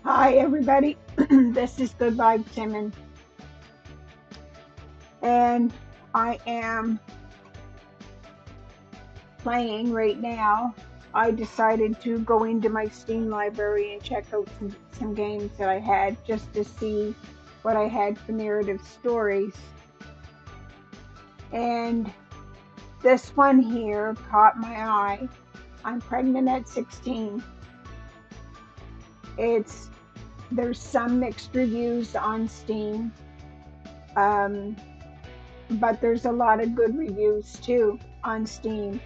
Hi, everybody. This is Good Vibe Timon, and I am playing right now. I decided to go into my Steam library and check out some games that I had just to see what I had for narrative stories. And this one here caught my eye. I'm pregnant at 16. It's There's some mixed reviews on Steam. Um, but there's a lot of good reviews too on Steam.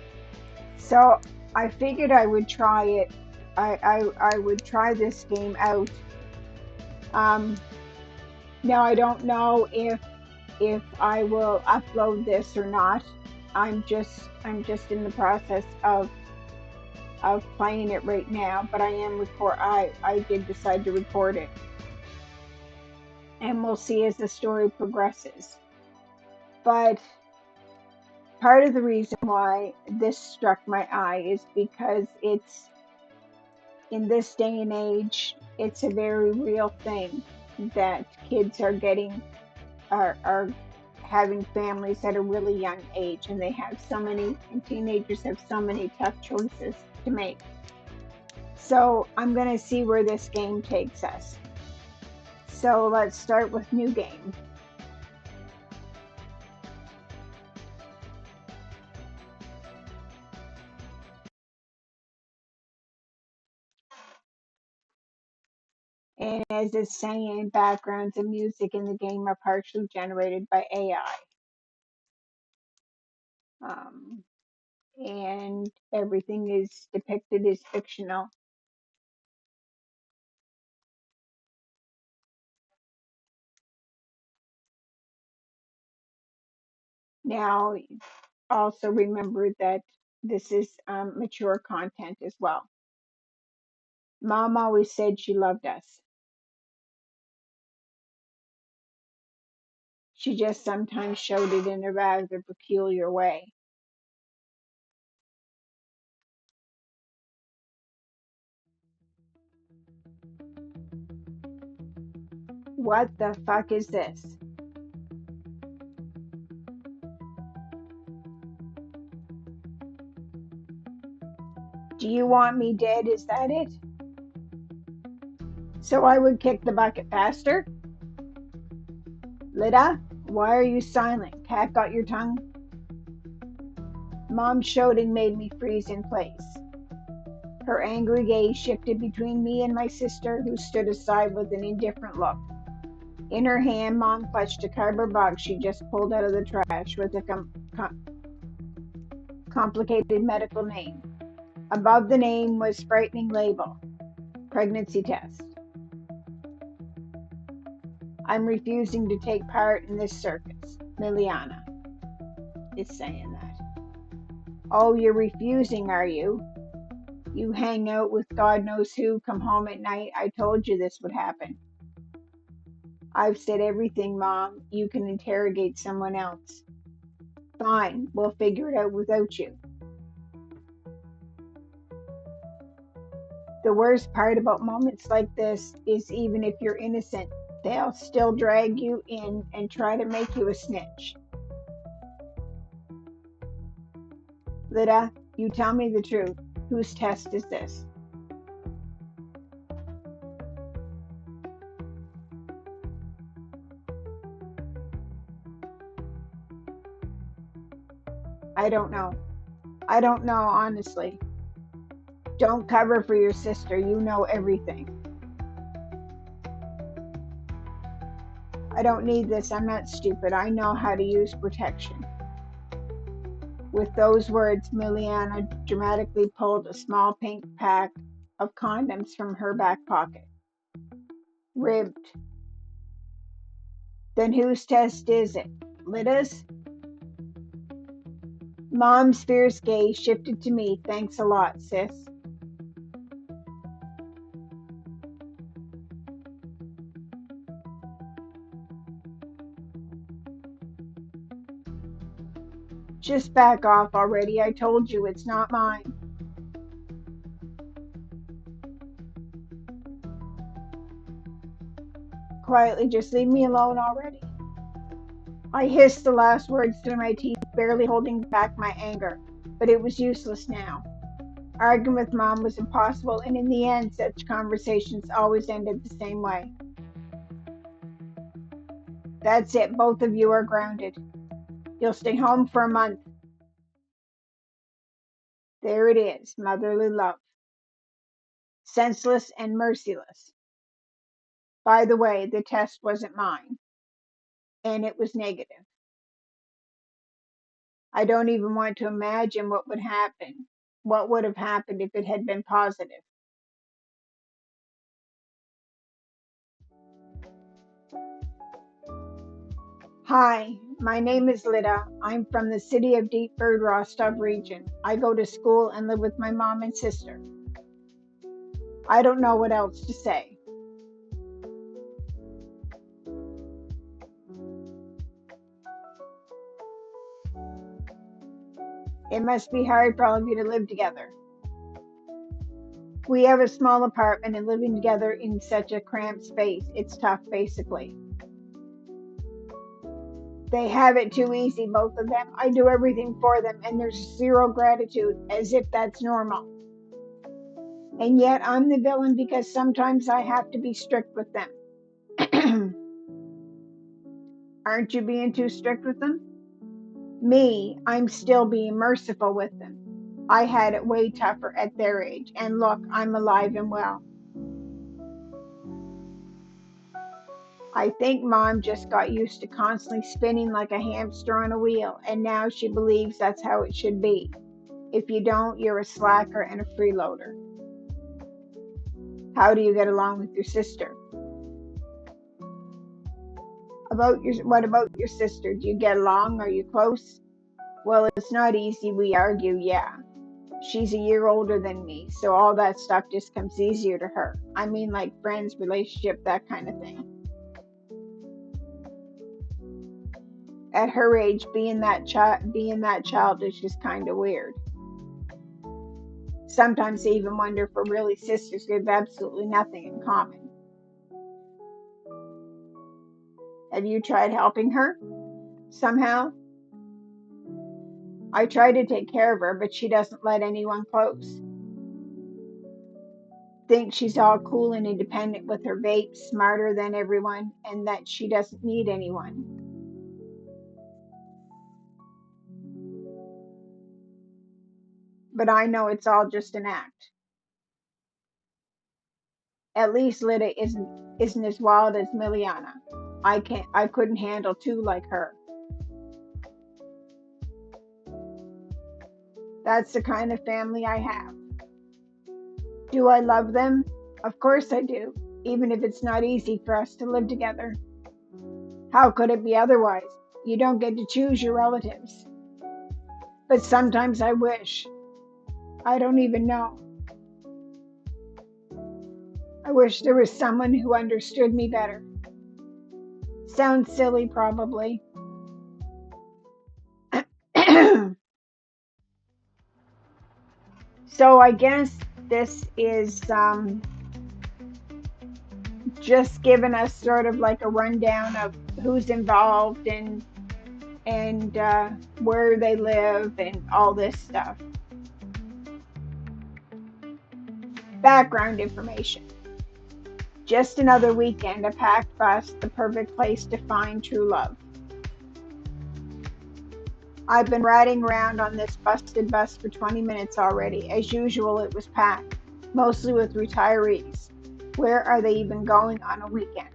So I figured I would try it. I would try this game out. Um, Now I don't know if I will upload this or not. I'm just in the process of playing it right now, but I did decide to record it, and we'll see as the story progresses. But part of the reason why this struck my eye is because it's in this day and age, it's a very real thing that kids are having families at a really young age, and and teenagers have so many tough choices to make. So I'm going to see where this game takes us. So let's start with new game. And as it's saying, backgrounds and music in the game are partially generated by AI. Um, and everything is depicted as fictional. Now, also remember that this is mature content as well. Mom always said she loved us. She just sometimes showed it in a rather peculiar way. What the fuck is this? Do you want me dead? Is that it? So I would kick the bucket faster? Lida, why are you silent? Cat got your tongue? Mom shouting made me freeze in place. Her angry gaze shifted between me and my sister, who stood aside with an indifferent look. In her hand, Mom clutched a cardboard box she just pulled out of the trash with a complicated medical name. Above the name was frightening label: pregnancy test. I'm refusing to take part in this circus. Miliana is saying that. Oh, you're refusing, are you? You hang out with God knows who, come home at night. I told you this would happen. I've said everything, Mom. You can interrogate someone else. Fine, we'll figure it out without you. The worst part about moments like this is even if you're innocent, they'll still drag you in and try to make you a snitch. Lida, you tell me the truth. Whose test is this? I don't know. I don't know, honestly. Don't cover for your sister. You know everything. I don't need this. I'm not stupid. I know how to use protection. With those words, Miliana dramatically pulled a small pink pack of condoms from her back pocket. Ribbed. Then whose test is it? Lida's? Mom's fierce gaze shifted to me. Thanks a lot, sis. Just back off already. I told you it's not mine. quietly just leave me alone already? I hissed the last words through my teeth, barely holding back my anger, but it was useless now. Arguing with Mom was impossible, and in the end, such conversations always ended the same way. That's it, both of you are grounded. You'll stay home for a month. There it is, motherly love. Senseless and merciless. By the way, the test wasn't mine, and it was negative. I don't even want to imagine what would happen. What would have happened if it had been positive? Hi, my name is Lida. I'm from the city of Deep Bird, Rostov region. I go to school and live with my mom and sister. I don't know what else to say. It must be hard for all of you to live together. We have a small apartment and living together in such a cramped space, it's tough basically. They have it too easy, both of them. I do everything for them and there's zero gratitude, as if that's normal. And yet I'm the villain because sometimes I have to be strict with them. Aren't you being too strict with them? Me, I'm still being merciful with them. I had it way tougher at their age, and look, I'm alive and well. I think Mom just got used to constantly spinning like a hamster on a wheel, and now she believes that's how it should be. If you don't, you're a slacker and a freeloader. How do you get along with your sister? What about your sister? Do you get along? Are you close? Well, it's not easy. We argue, yeah. She's a year older than me, so all that stuff just comes easier to her. I mean, like friends, relationship, that kind of thing. At her age, being that childish is kind of weird. Sometimes I even wonder if we're really sisters who have absolutely nothing in common. Have you tried helping her somehow? I try to take care of her, but she doesn't let anyone close. Thinks she's all cool and independent with her vape, smarter than everyone, and that she doesn't need anyone. But I know it's all just an act. At least Lida isn't as wild as Miliana. I couldn't handle two like her. That's the kind of family I have. Do I love them? Of course I do, even if it's not easy for us to live together. How could it be otherwise? You don't get to choose your relatives. But sometimes I wish. I don't even know. I wish there was someone who understood me better. Sounds silly, probably. So I guess this is just giving us sort of like a rundown of who's involved and where they live and all this stuff. Background information. Just another weekend, a packed bus, the perfect place to find true love. I've been riding around on this busted bus for 20 minutes already. As usual, it was packed, mostly with retirees. Where are they even going on a weekend?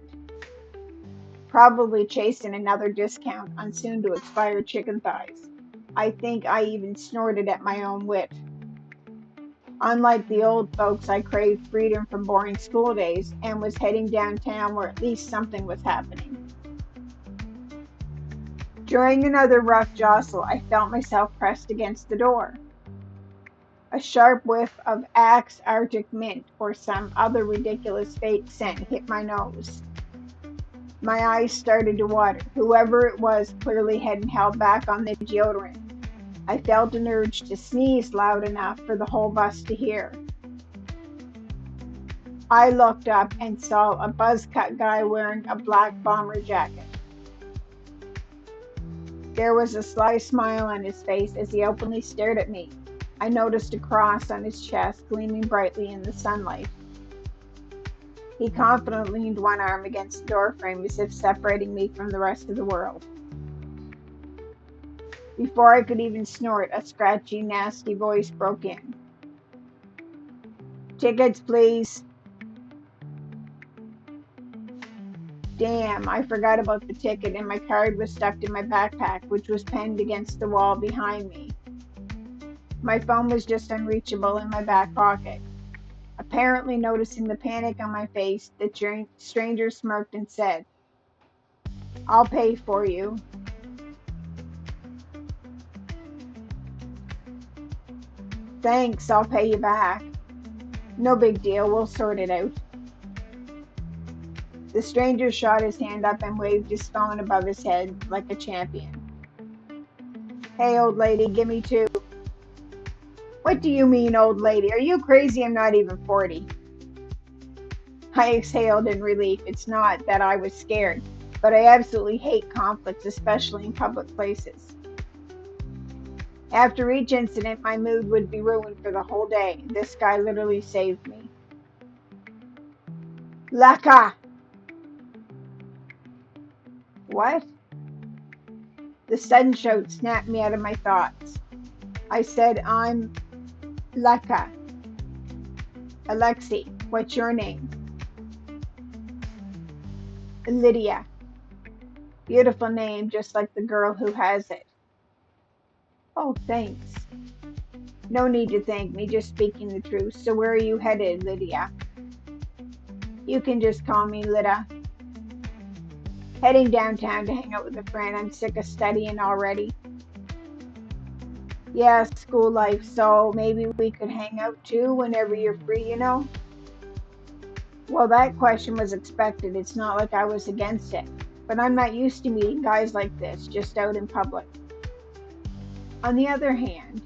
Probably chasing another discount on soon to expire chicken thighs. I think I even snorted at my own wit. Unlike the old folks, I craved freedom from boring school days and was heading downtown where at least something was happening. During another rough jostle, I felt myself pressed against the door. A sharp whiff of Axe Arctic Mint or some other ridiculous fake scent hit my nose. My eyes started to water. Whoever it was clearly hadn't held back on the deodorant. I felt an urge to sneeze loud enough for the whole bus to hear. I looked up and saw a buzz-cut guy wearing a black bomber jacket. There was a sly smile on his face as he openly stared at me. I noticed a cross on his chest gleaming brightly in the sunlight. He confidently leaned one arm against the doorframe as if separating me from the rest of the world. Before I could even snort, a scratchy, nasty voice broke in. "Tickets, please." Damn, I forgot about the ticket and my card was stuffed in my backpack, which was pinned against the wall behind me. My phone was just unreachable in my back pocket. Apparently noticing the panic on my face, the stranger smirked and said, "I'll pay for you." "Thanks, I'll pay you back." "No big deal, we'll sort it out." The stranger shot his hand up and waved his phone above his head like a champion. "Hey, old lady, give me two." "What do you mean, old lady? Are you crazy? I'm not even 40. I exhaled in relief. It's not that I was scared, but I absolutely hate conflicts, especially in public places. After each incident, my mood would be ruined for the whole day. This guy literally saved me. "Laka!" "What?" The sudden shout snapped me out of my thoughts. I said, "I'm Laka. Alexei, what's your name?" "Lydia." "Beautiful name, just like the girl who has it." "Oh, thanks." "No need to thank me, just speaking the truth. So where are you headed, Lydia?" "You can just call me Lida." "Heading downtown to hang out with a friend. I'm sick of studying already." "Yeah, school life, so maybe we could hang out too whenever you're free, you know?" Well, that question was expected. It's not like I was against it. But I'm not used to meeting guys like this, just out in public. On the other hand,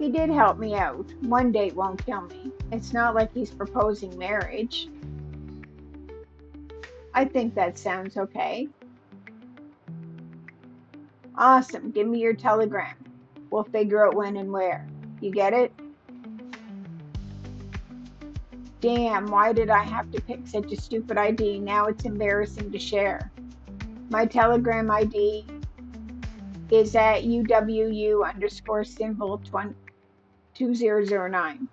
he did help me out. One date won't kill me. It's not like he's proposing marriage. I think that sounds okay. Awesome. Give me your telegram. We'll figure out when and where. You get it? Damn, why did I have to pick such a stupid ID? Now it's embarrassing to share. My Telegram ID is at UWU _ symbol 2009.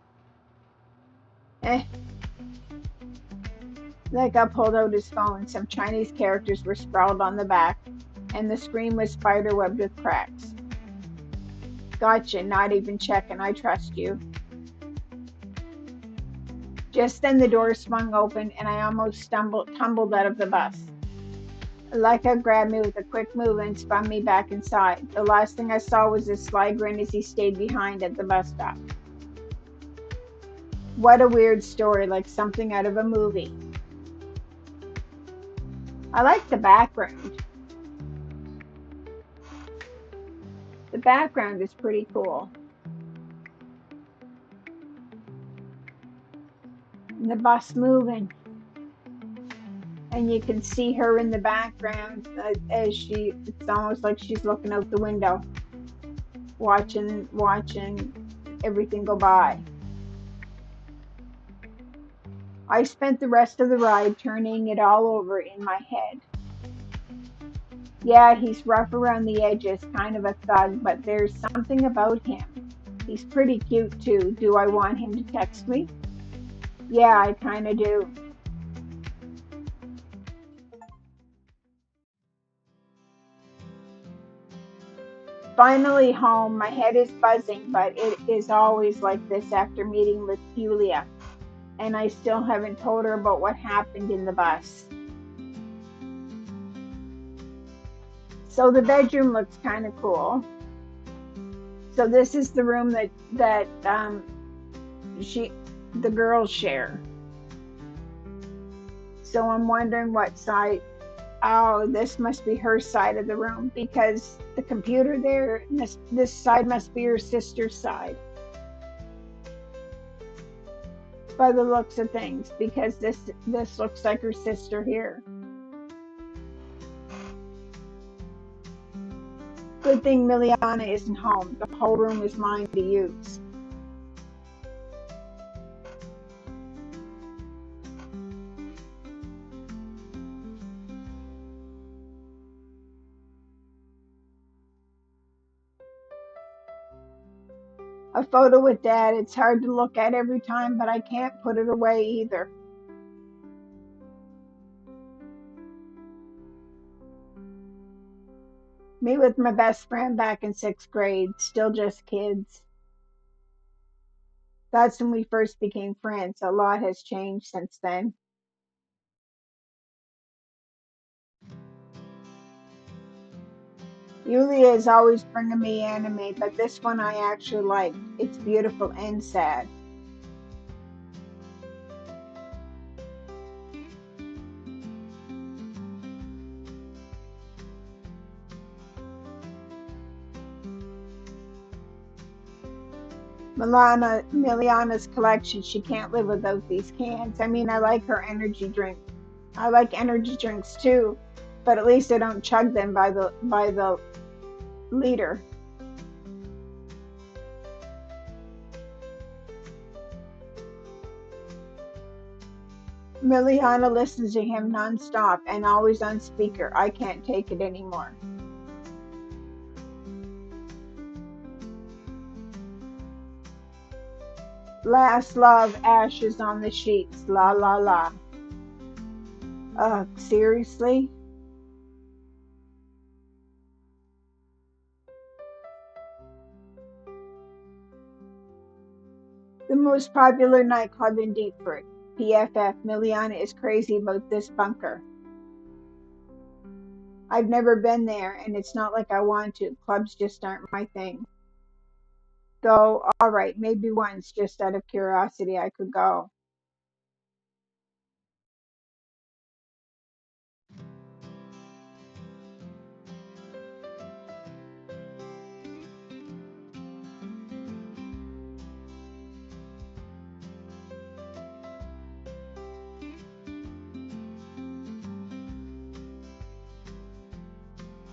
Leka pulled out his phone. Some Chinese characters were sprawled on the back, and the screen was spiderwebbed with cracks. "Gotcha, not even checking. I trust you." Just then the door swung open, and I almost tumbled out of the bus. Leka grabbed me with a quick move and spun me back inside. The last thing I saw was his sly grin as he stayed behind at the bus stop. What a weird story, like something out of a movie. I like the background. The background is pretty cool. And the bus moving. And you can see her in the background as it's almost like she's looking out the window, watching everything go by. I spent the rest of the ride turning it all over in my head. Yeah, he's rough around the edges, kind of a thug, but there's something about him. He's pretty cute too. Do I want him to text me? Yeah, I kinda do. Finally home, my head is buzzing, but it is always like this after meeting with Yulia, and I still haven't told her about what happened in the bus. So the bedroom looks kind of cool. So this is the room that the girls share. So I'm wondering what side. Oh, this must be her side of the room because the computer there, this side must be her sister's side. by the looks of things, because this looks like her sister here. Good thing Miliana isn't home. The whole room is mine to use. A photo with Dad, it's hard to look at every time, but I can't put it away either. Me with my best friend back in 6th grade, still just kids. That's when we first became friends. A lot has changed since then. Yulia is always bringing me anime, but this one I actually like. It's beautiful and sad. Miliana's collection, she can't live without these cans. I mean, I like her energy drink. I like energy drinks too, but at least I don't chug them by the liter. Miliana listens to him nonstop and always on speaker. I can't take it anymore. Last love, ashes on the sheets. La la la. Seriously? The most popular nightclub in Deepford. PFF. Miliana is crazy about this bunker. I've never been there, and it's not like I want to. Clubs just aren't my thing. Though, alright, maybe once, just out of curiosity, I could go.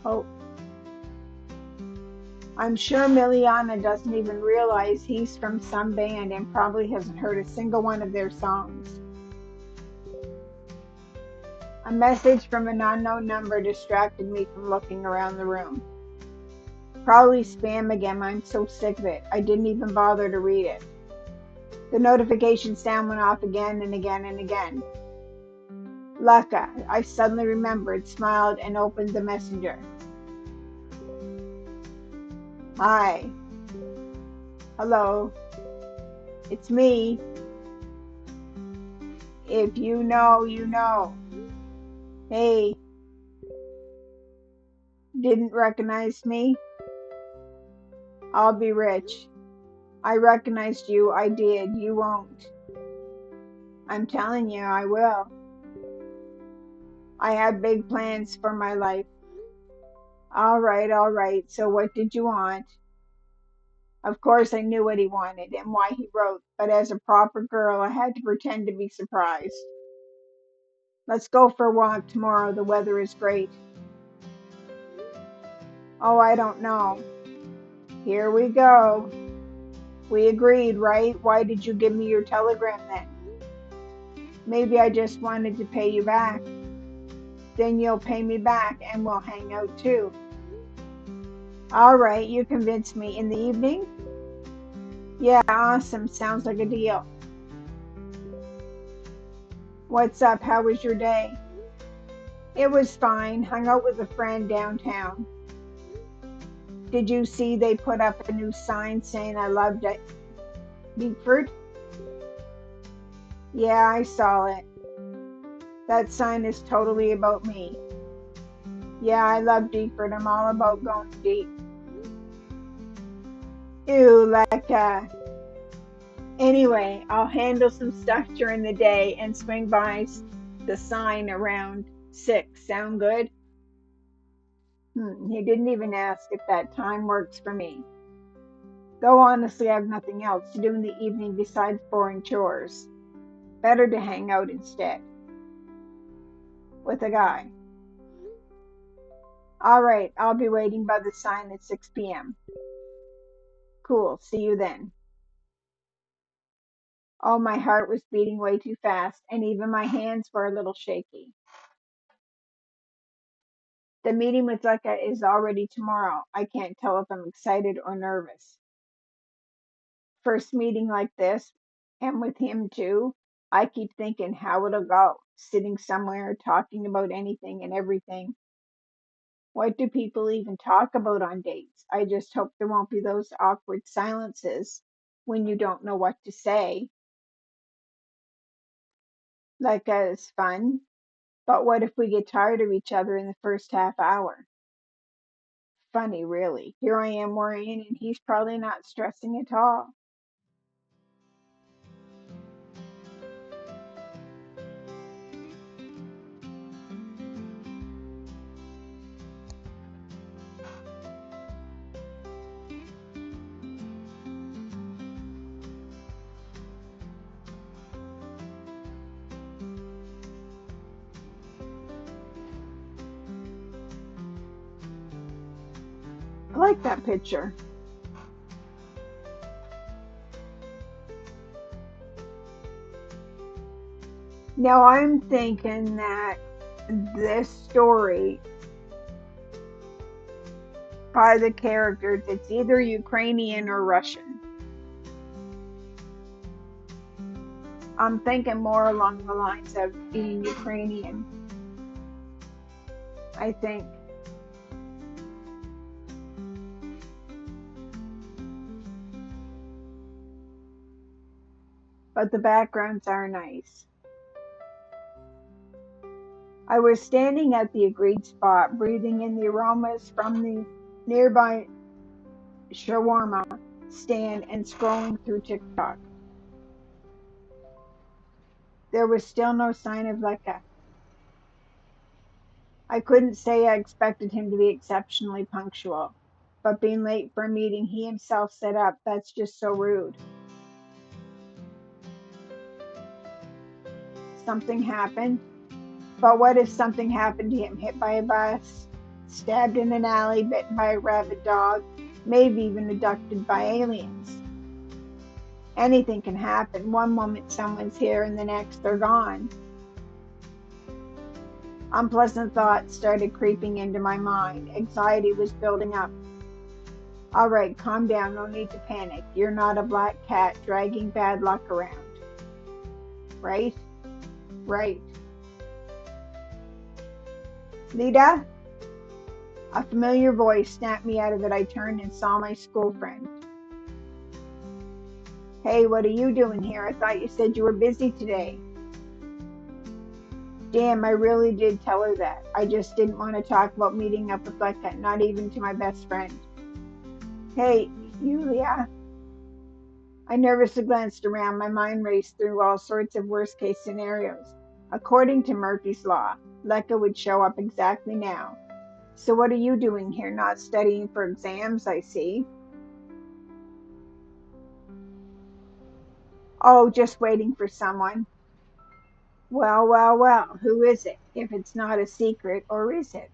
Oh, I'm sure Miliana doesn't even realize he's from some band and probably hasn't heard a single one of their songs. A message from an unknown number distracted me from looking around the room. Probably spam again. I'm so sick of it. I didn't even bother to read it. The notification sound went off again and again and again. Laka, I suddenly remembered, smiled, and opened the messenger. Hi. Hello. It's me. If you know, you know. Hey. Didn't recognize me? I'll be rich. I recognized you. I did. You won't. I'm telling you, I will. I have big plans for my life. All right, all right. So what did you want? Of course, I knew what he wanted and why he wrote, but as a proper girl, I had to pretend to be surprised. Let's go for a walk tomorrow. The weather is great. Oh, I don't know. Here we go. We agreed, right? Why did you give me your telegram then? Maybe I just wanted to pay you back. Then you'll pay me back and we'll hang out too. All right, you convinced me. In the evening? Yeah, awesome. Sounds like a deal. What's up? How was your day? It was fine. Hung out with a friend downtown. Did you see they put up a new sign saying I loved it? Deepford? Yeah, I saw it. That sign is totally about me. Yeah, I love Deepford. I'm all about going deep. Ew, like, anyway, I'll handle some stuff during the day and swing by the sign around 6. Sound good? He didn't even ask if that time works for me. Though honestly, I have nothing else to do in the evening besides boring chores. Better to hang out instead with a guy. All right, I'll be waiting by the sign at 6 p.m. Cool, see you then. Oh, my heart was beating way too fast, and even my hands were a little shaky. The meeting with Lekka is already tomorrow. I can't tell if I'm excited or nervous. First meeting like this, and with him too, I keep thinking how it'll go, sitting somewhere talking about anything and everything. What do people even talk about on dates? I just hope there won't be those awkward silences when you don't know what to say. Lekka is fun, but what if we get tired of each other in the first half hour? Funny, really. Here I am worrying, and he's probably not stressing at all. I like that picture. Now I'm thinking that this story by the characters, it's either Ukrainian or Russian. I'm thinking more along the lines of being Ukrainian, I think. But the backgrounds are nice. I was standing at the agreed spot, breathing in the aromas from the nearby shawarma stand and scrolling through TikTok. There was still no sign of Lekka. I couldn't say I expected him to be exceptionally punctual, but being late for a meeting he himself set up, that's just so rude. Something happened? But what if something happened to him? Hit by a bus, stabbed in an alley, bitten by a rabid dog, maybe even abducted by aliens. Anything can happen. One moment someone's here and the next they're gone. Unpleasant thoughts started creeping into my mind. Anxiety was building up. All right, calm down. No need to panic. You're not a black cat dragging bad luck around. Right? Right. Lida? A familiar voice snapped me out of it. I turned and saw my school friend. Hey, what are you doing here? I thought you said you were busy today. Damn, I really did tell her that. I just didn't want to talk about meeting up with Lekka, not even to my best friend. Hey, Yulia. I nervously glanced around. My mind raced through all sorts of worst-case scenarios. According to Murphy's Law, Lekka would show up exactly now. So what are you doing here? Not studying for exams, I see. Oh, just waiting for someone. Well, well, well, who is it? If it's not a secret, or is it?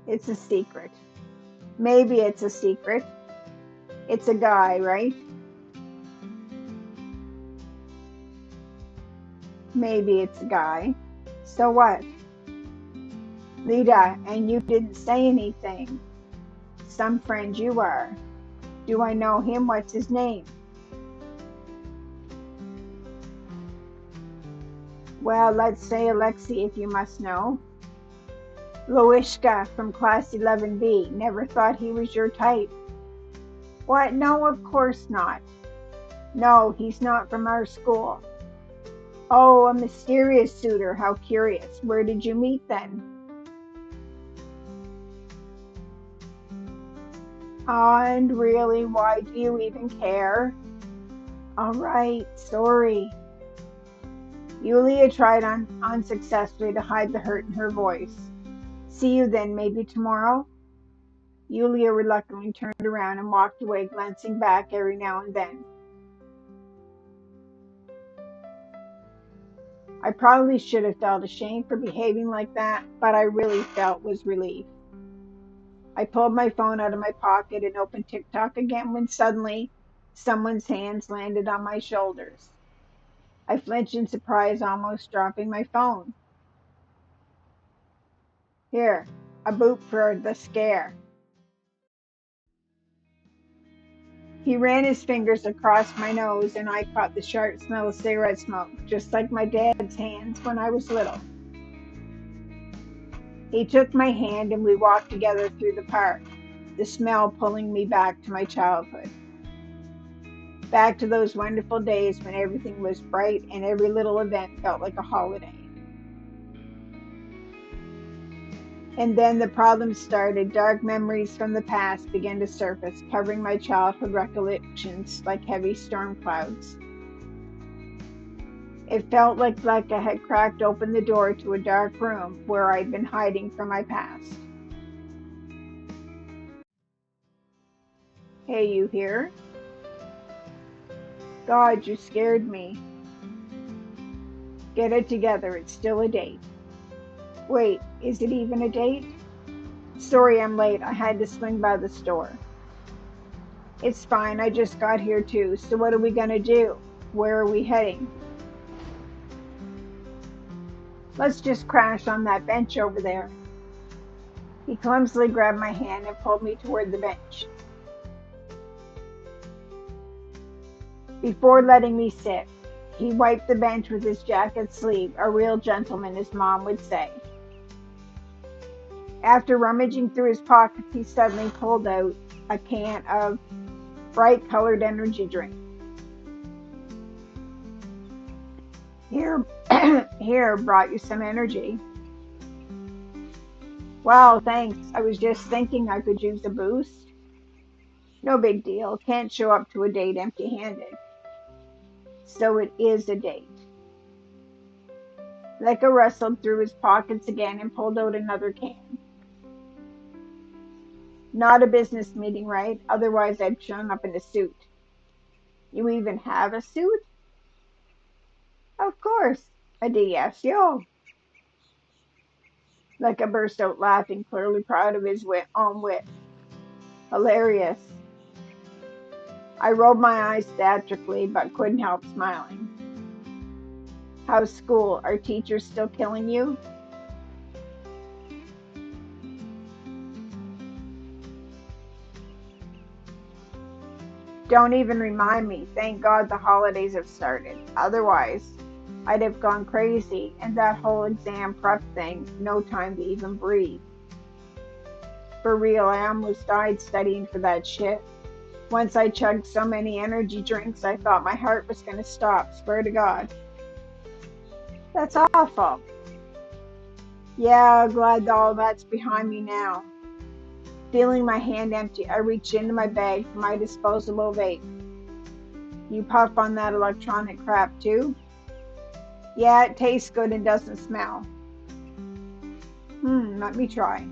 It's a secret. Maybe it's a secret. It's a guy, right? Maybe it's a guy. So what? Lida, and you didn't say anything. Some friend you are. Do I know him? What's his name? Well, let's say Alexei if you must know. Loishka from class 11B. Never thought he was your type. What? No, of course not. No, he's not from our school. Oh, a mysterious suitor. How curious. Where did you meet then? And really, why do you even care? All right, sorry. Yulia tried unsuccessfully to hide the hurt in her voice. See you then, maybe tomorrow? Yulia reluctantly turned around and walked away, glancing back every now and then. I probably should have felt ashamed for behaving like that, but I really felt was relief. I pulled my phone out of my pocket and opened TikTok again when suddenly someone's hands landed on my shoulders. I flinched in surprise, almost dropping my phone. Here, a boot for the scare. He ran his fingers across my nose, and I caught the sharp smell of cigarette smoke, just like my dad's hands when I was little. He took my hand and we walked together through the park, the smell pulling me back to my childhood. Back to those wonderful days when everything was bright and every little event felt like a holiday. And then the problems started. Dark memories from the past began to surface, covering my childhood recollections like heavy storm clouds. It felt like I had cracked open the door to a dark room where I'd been hiding from my past. Hey, you here? God, you scared me. Get it together, it's still a date. Wait, is it even a date? Sorry I'm late, I had to swing by the store. It's fine, I just got here too, so what are we gonna do? Where are we heading? Let's just crash on that bench over there. He clumsily grabbed my hand and pulled me toward the bench. Before letting me sit, he wiped the bench with his jacket sleeve, a real gentleman, as Mom would say. After rummaging through his pockets, he suddenly pulled out a can of bright colored energy drink. Here, here, brought you some energy. Wow, thanks. I was just thinking I could use a boost. No big deal. Can't show up to a date empty-handed. So it is a date. Lekka rustled through his pockets again and pulled out another can. Not a business meeting, right? Otherwise I'd shown up in a suit. You even have a suit? Of course. A DSO. Lekka burst out laughing, clearly proud of his own wit. Hilarious. I rolled my eyes theatrically, but couldn't help smiling. How's school? Are teachers still killing you? Don't even remind me. Thank God the holidays have started. Otherwise, I'd have gone crazy, and that whole exam prep thing, no time to even breathe. For real, I almost died studying for that shit. Once I chugged so many energy drinks, I thought my heart was going to stop, swear to God. That's awful. Yeah, glad all that's behind me now. Feeling my hand empty, I reached into my bag for my disposable vape. You puff on that electronic crap too? Yeah, it tastes good and doesn't smell. Let me try.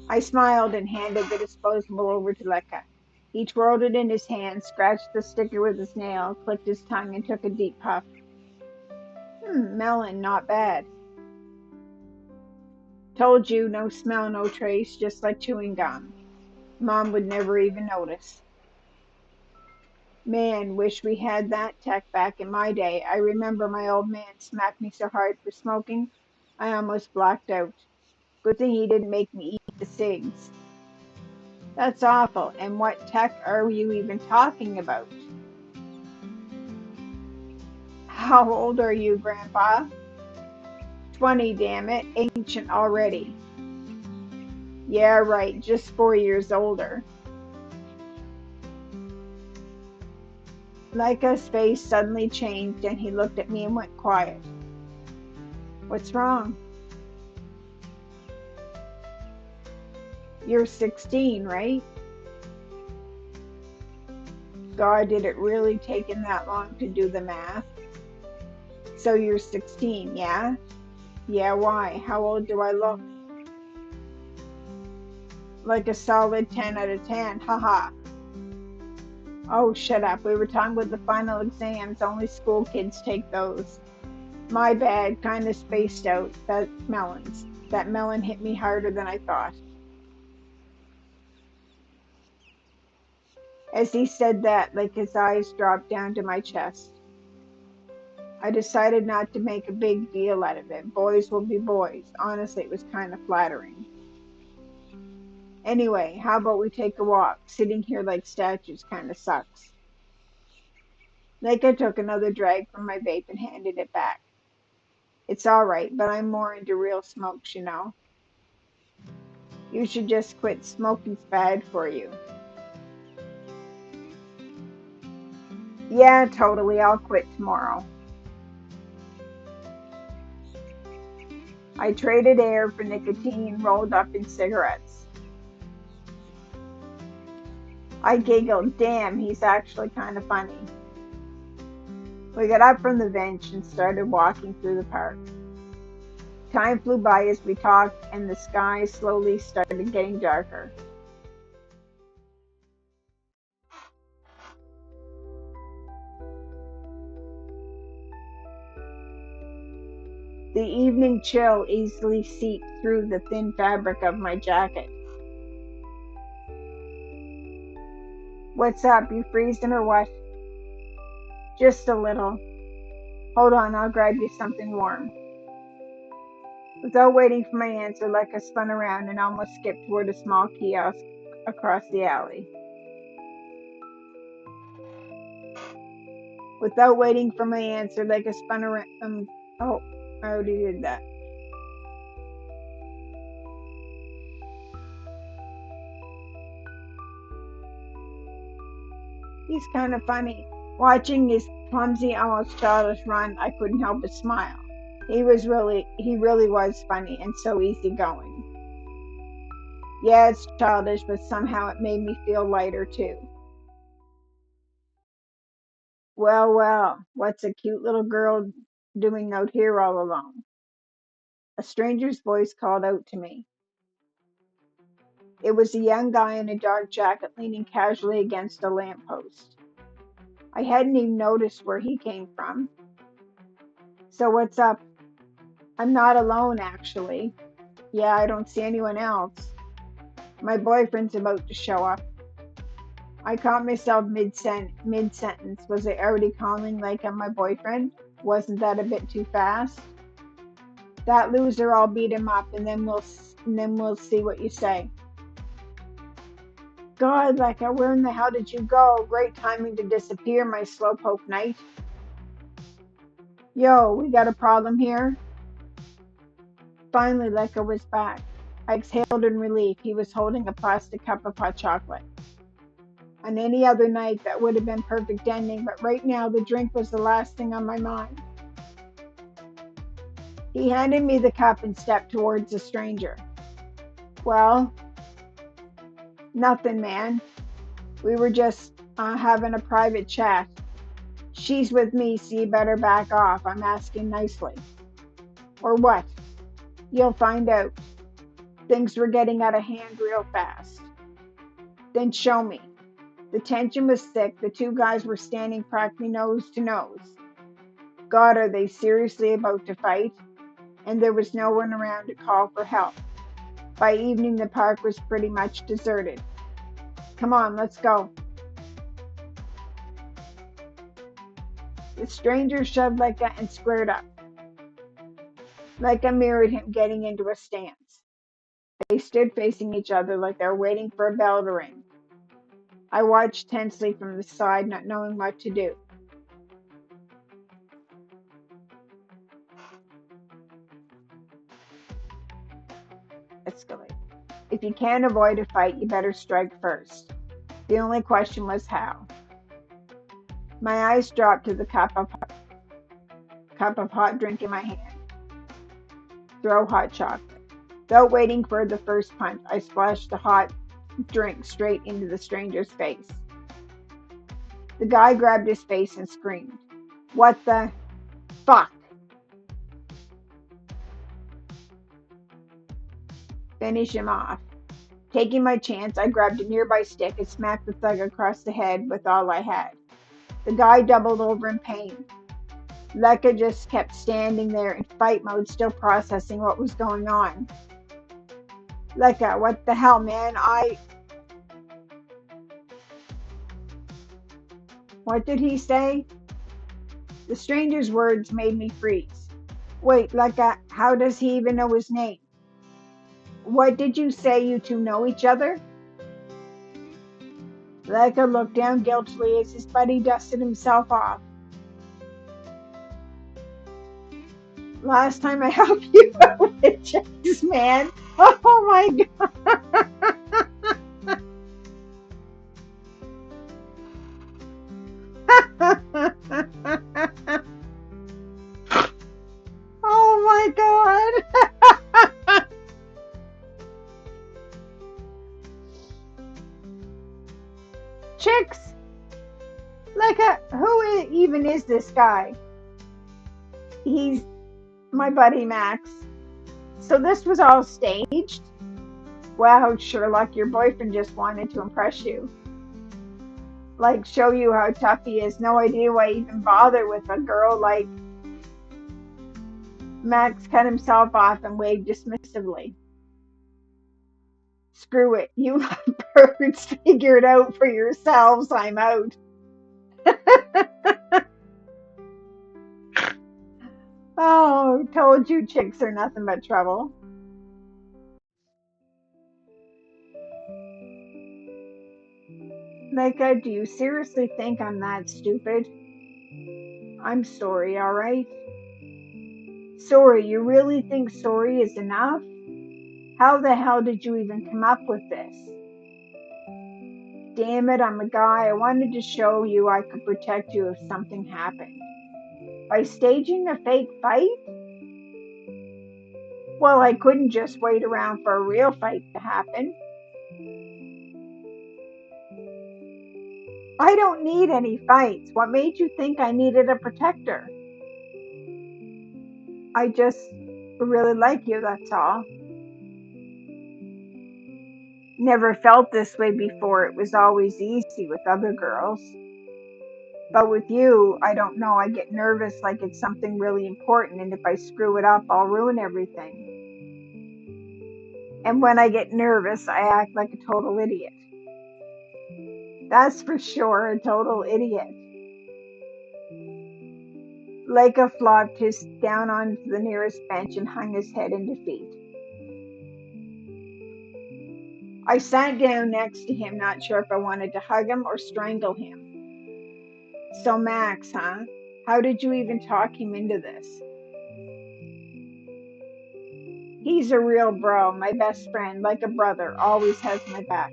I smiled and handed the disposable over to Lekka. He twirled it in his hand, scratched the sticker with his nail, clicked his tongue, and took a deep puff. Melon, not bad. Told you, no smell, no trace, just like chewing gum. Mom would never even notice. Man, wish we had that tech back in my day. I remember my old man smacked me so hard for smoking, I almost blacked out. Good thing he didn't make me eat the cigs. That's awful. And what tech are you even talking about? How old are you, Grandpa? 20, damn it. Ancient already. Yeah, right. Just 4 years older. Leica's face suddenly changed and he looked at me and went quiet. What's wrong? You're 16, right? God, did it really take him that long to do the math? So you're 16, yeah? Yeah, why? How old do I look? like a solid 10 out of 10. Haha. Oh, shut up. We were talking about the final exams. Only school kids take those. My bad. Kind of spaced out. That melons. That melon hit me harder than I thought. As he said that, like his eyes dropped down to my chest. I decided not to make a big deal out of it. Boys will be boys. Honestly, it was kind of flattering. Anyway, how about we take a walk? Sitting here like statues kind of sucks. Nika took another drag from my vape and handed it back. It's all right, but I'm more into real smokes, you know. You should just quit. Smoking's bad for you. Yeah, totally. I'll quit tomorrow. I traded air for nicotine rolled up in cigarettes. I giggled. Damn, he's actually kind of funny. We got up from the bench and started walking through the park. Time flew by as we talked, and the sky slowly started getting darker. The evening chill easily seeped through the thin fabric of my jacket. What's up? You freezing or what? Just a little. Hold on, I'll grab you something warm. Without waiting for my answer, Lekka spun around and almost skipped toward a small kiosk across the alley. Without waiting for my answer, Lekka spun around. Oh, I already did that. He's kind of funny. Watching his clumsy, almost childish run, I couldn't help but smile. He really was funny and so easygoing. Yeah, it's childish, but somehow it made me feel lighter too. Well, well, what's a cute little girl doing out here all alone? A stranger's voice called out to me. It was a young guy in a dark jacket leaning casually against a lamppost. I hadn't even noticed where he came from. So what's up? I'm not alone, actually. Yeah, I don't see anyone else. My boyfriend's about to show up. I caught myself mid-sentence. Was I already calling like I'm my boyfriend? Wasn't that a bit too fast? That loser, I'll beat him up, and then we'll see what you say. God, Lekka, where in the hell did you go? Great timing to disappear, my slowpoke knight. Yo, we got a problem here? Finally, Lekka was back. I exhaled in relief. He was holding a plastic cup of hot chocolate. On any other night, that would have been perfect ending, but right now, the drink was the last thing on my mind. He handed me the cup and stepped towards the stranger. Well, nothing, man. We were just having a private chat. She's with me, so you better back off. I'm asking nicely. Or what? You'll find out. Things were getting out of hand real fast. Then show me. The tension was thick. The two guys were standing practically nose to nose. God, are they seriously about to fight? And there was no one around to call for help. By evening, the park was pretty much deserted. Come on, let's go. The stranger shoved Lekka and squared up. Lekka mirrored him, getting into a stance. They stood facing each other like they were waiting for a bell to ring. I watched tensely from the side, not knowing what to do. Escalate. If you can't avoid a fight, you better strike first. The only question was how. My eyes dropped to the cup of hot drink in my hand. Throw hot chocolate. Without waiting for the first punch, I splashed the hot drink straight into the stranger's face. The guy grabbed his face and screamed. What the fuck? Finish him off. Taking my chance, I grabbed a nearby stick and smacked the thug across the head with all I had. The guy doubled over in pain. Leka just kept standing there in fight mode, still processing what was going on. Leka, what the hell, man? What did he say? The stranger's words made me freeze. Wait, Leka, how does he even know his name? What did you say, you two know each other? Leka looked down guiltily as his buddy dusted himself off. Last time I helped you out with checks, man. Oh my god. Oh my god. Chicks, like who even is this guy? He's my buddy Max. So this was all staged? Wow, Sherlock, your boyfriend just wanted to impress you. Like, show you how tough he is. No idea why even bother with a girl like. Max cut himself off and waved dismissively. Screw it, you birds figure it out for yourselves. I'm out. Oh, told you chicks are nothing but trouble. Micah, do you seriously think I'm that stupid? I'm sorry, alright? Sorry, you really think sorry is enough? How the hell did you even come up with this? Damn it, I'm a guy. I wanted to show you I could protect you if something happened. By staging a fake fight? Well, I couldn't just wait around for a real fight to happen. I don't need any fights. What made you think I needed a protector? I just really like you, that's all. Never felt this way before. It was always easy with other girls. But with you, I don't know, I get nervous like it's something really important, and if I screw it up, I'll ruin everything. And when I get nervous, I act like a total idiot. That's for sure, a total idiot. Leica flopped his down onto the nearest bench and hung his head in defeat. I sat down next to him, not sure if I wanted to hug him or strangle him. So Max, huh? How did you even talk him into this? He's a real bro, my best friend, like a brother, always has my back.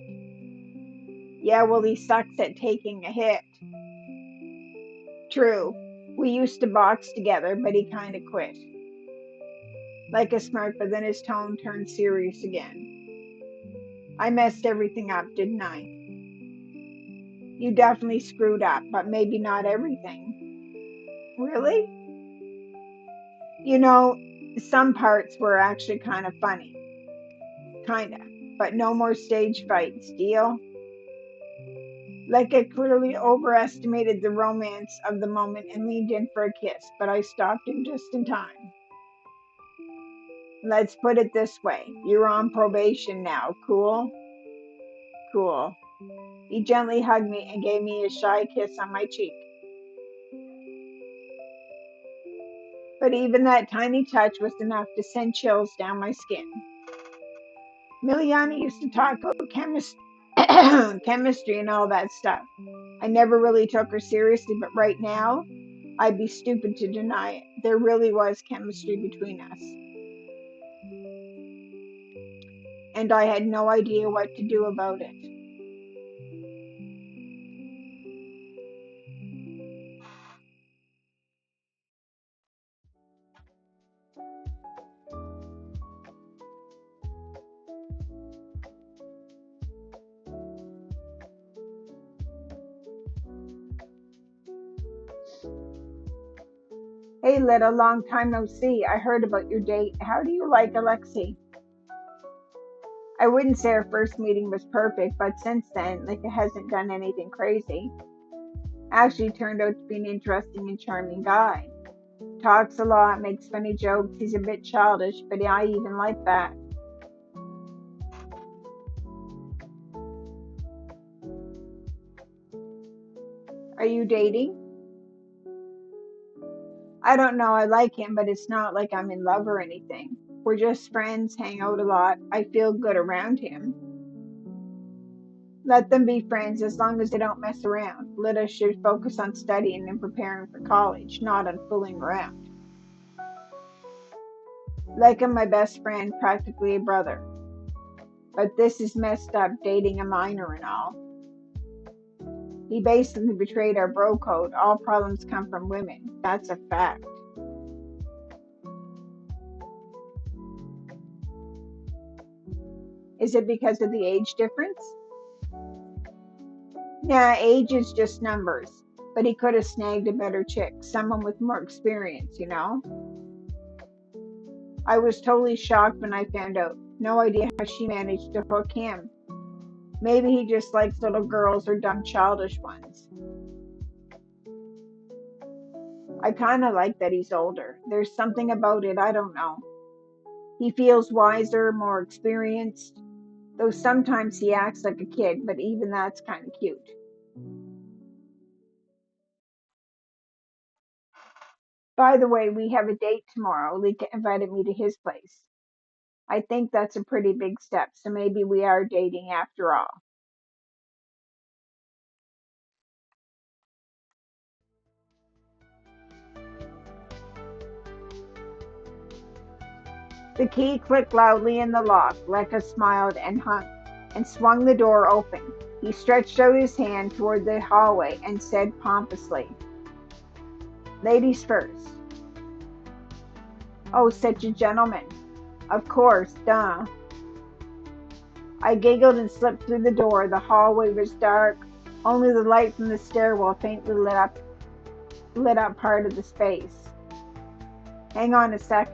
Yeah, well, he sucks at taking a hit. True. We used to box together, but he kind of quit. Like a smirk, but then his tone turned serious again. I messed everything up, didn't I? You definitely screwed up, but maybe not everything. Really? You know, some parts were actually kind of funny. Kinda. But no more stage fights, deal? Like I clearly overestimated the romance of the moment and leaned in for a kiss, but I stopped him just in time. Let's put it this way. You're on probation now. Cool? Cool. He gently hugged me and gave me a shy kiss on my cheek. But even that tiny touch was enough to send chills down my skin. Miliana used to talk about chemistry and all that stuff. I never really took her seriously, but right now, I'd be stupid to deny it. There really was chemistry between us. And I had no idea what to do about it. Hey, Lita, long time no see. I heard about your date. How do you like Alexei? I wouldn't say our first meeting was perfect, but since then, like, it hasn't done anything crazy. Actually turned out to be an interesting and charming guy. Talks a lot, makes funny jokes, he's a bit childish, but I even like that. Are you dating? I don't know, I like him, but it's not like I'm in love or anything. We're just friends, hang out a lot. I feel good around him. Let them be friends as long as they don't mess around. Lita should focus on studying and preparing for college, not on fooling around. Like I'm my best friend, practically a brother. But this is messed up, dating a minor and all. He basically betrayed our bro code. All problems come from women. That's a fact. Is it because of the age difference? Yeah, age is just numbers. But he could have snagged a better chick, someone with more experience, you know? I was totally shocked when I found out. No idea how she managed to hook him. Maybe he just likes little girls or dumb childish ones. I kinda like that he's older. There's something about it, I don't know. He feels wiser, more experienced, though sometimes he acts like a kid, but even that's kinda cute. By the way, we have a date tomorrow. Lika invited me to his place. I think that's a pretty big step, so maybe we are dating after all. The key clicked loudly in the lock. Leka smiled and swung the door open. He stretched out his hand toward the hallway and said pompously, "Ladies first." "Oh, such a gentleman." "Of course, duh." I giggled and slipped through the door. The hallway was dark. Only the light from the stairwell faintly lit up part of the space. "Hang on a sec."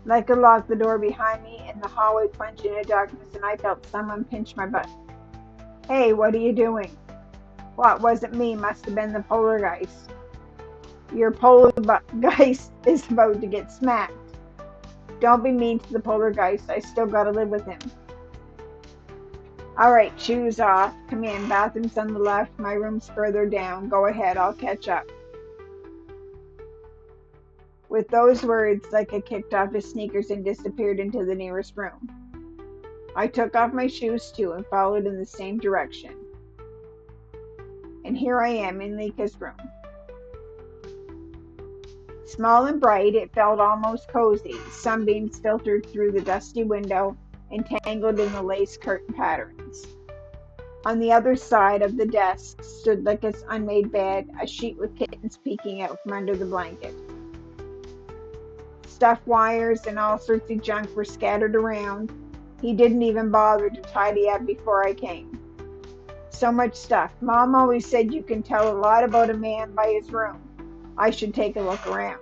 Leka locked the door behind me, and the hallway plunged into darkness, and I felt someone pinch my butt. "Hey, what are you doing?" "What, wasn't me, must have been the poltergeist." "Your poltergeist is about to get smacked." "Don't be mean to the poltergeist, I still gotta live with him." "Alright, shoes off. Come in, bathroom's on the left, my room's further down. Go ahead, I'll catch up." With those words, Leka kicked off his sneakers and disappeared into the nearest room. I took off my shoes too and followed in the same direction. And here I am in Leka's room. Small and bright, it felt almost cozy. Sunbeams filtered through the dusty window, entangled in the lace curtain patterns. On the other side of the desk stood Leka's unmade bed, a sheet with kittens peeking out from under the blanket. Stuffed wires and all sorts of junk were scattered around. He didn't even bother to tidy up before I came. So much stuff. Mom always said you can tell a lot about a man by his room. I should take a look around.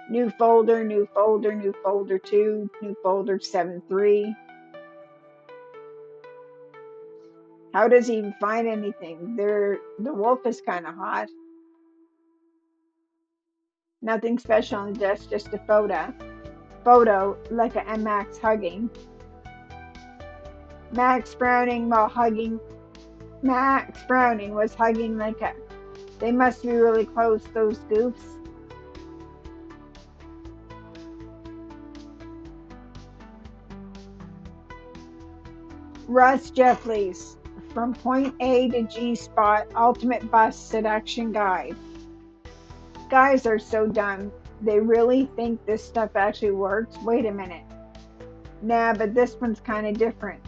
New folder, new folder, new folder 2, new folder 7-3. How does he even find anything? The wolf is kind of hot. Nothing special on the desk, just a photo. Leka and Max hugging. Max frowning while hugging. Max frowning was hugging Leka. They must be really close, those goofs. Russ Jeffries, From Point A to G Spot, Ultimate Bus Seduction Guide. Guys are so dumb. They really think this stuff actually works? Wait a minute. Nah, but this one's kind of different.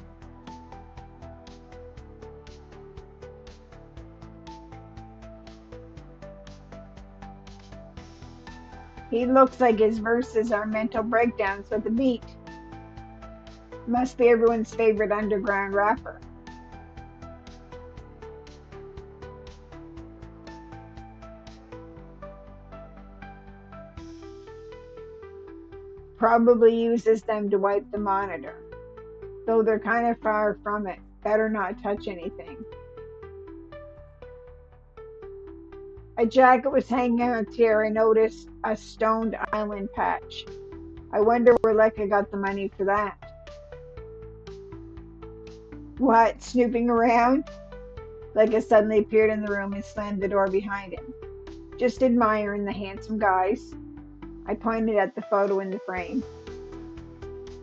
He looks like his verses are mental breakdowns with a beat. Must be everyone's favorite underground rapper. Probably uses them to wipe the monitor. Though they're kind of far from it. Better not touch anything. A jacket was hanging on a chair. I noticed a stoned island patch. I wonder where Lekka got the money for that. What? Snooping around? Lekka suddenly appeared in the room and slammed the door behind him. Just admiring the handsome guys. I pointed at the photo in the frame.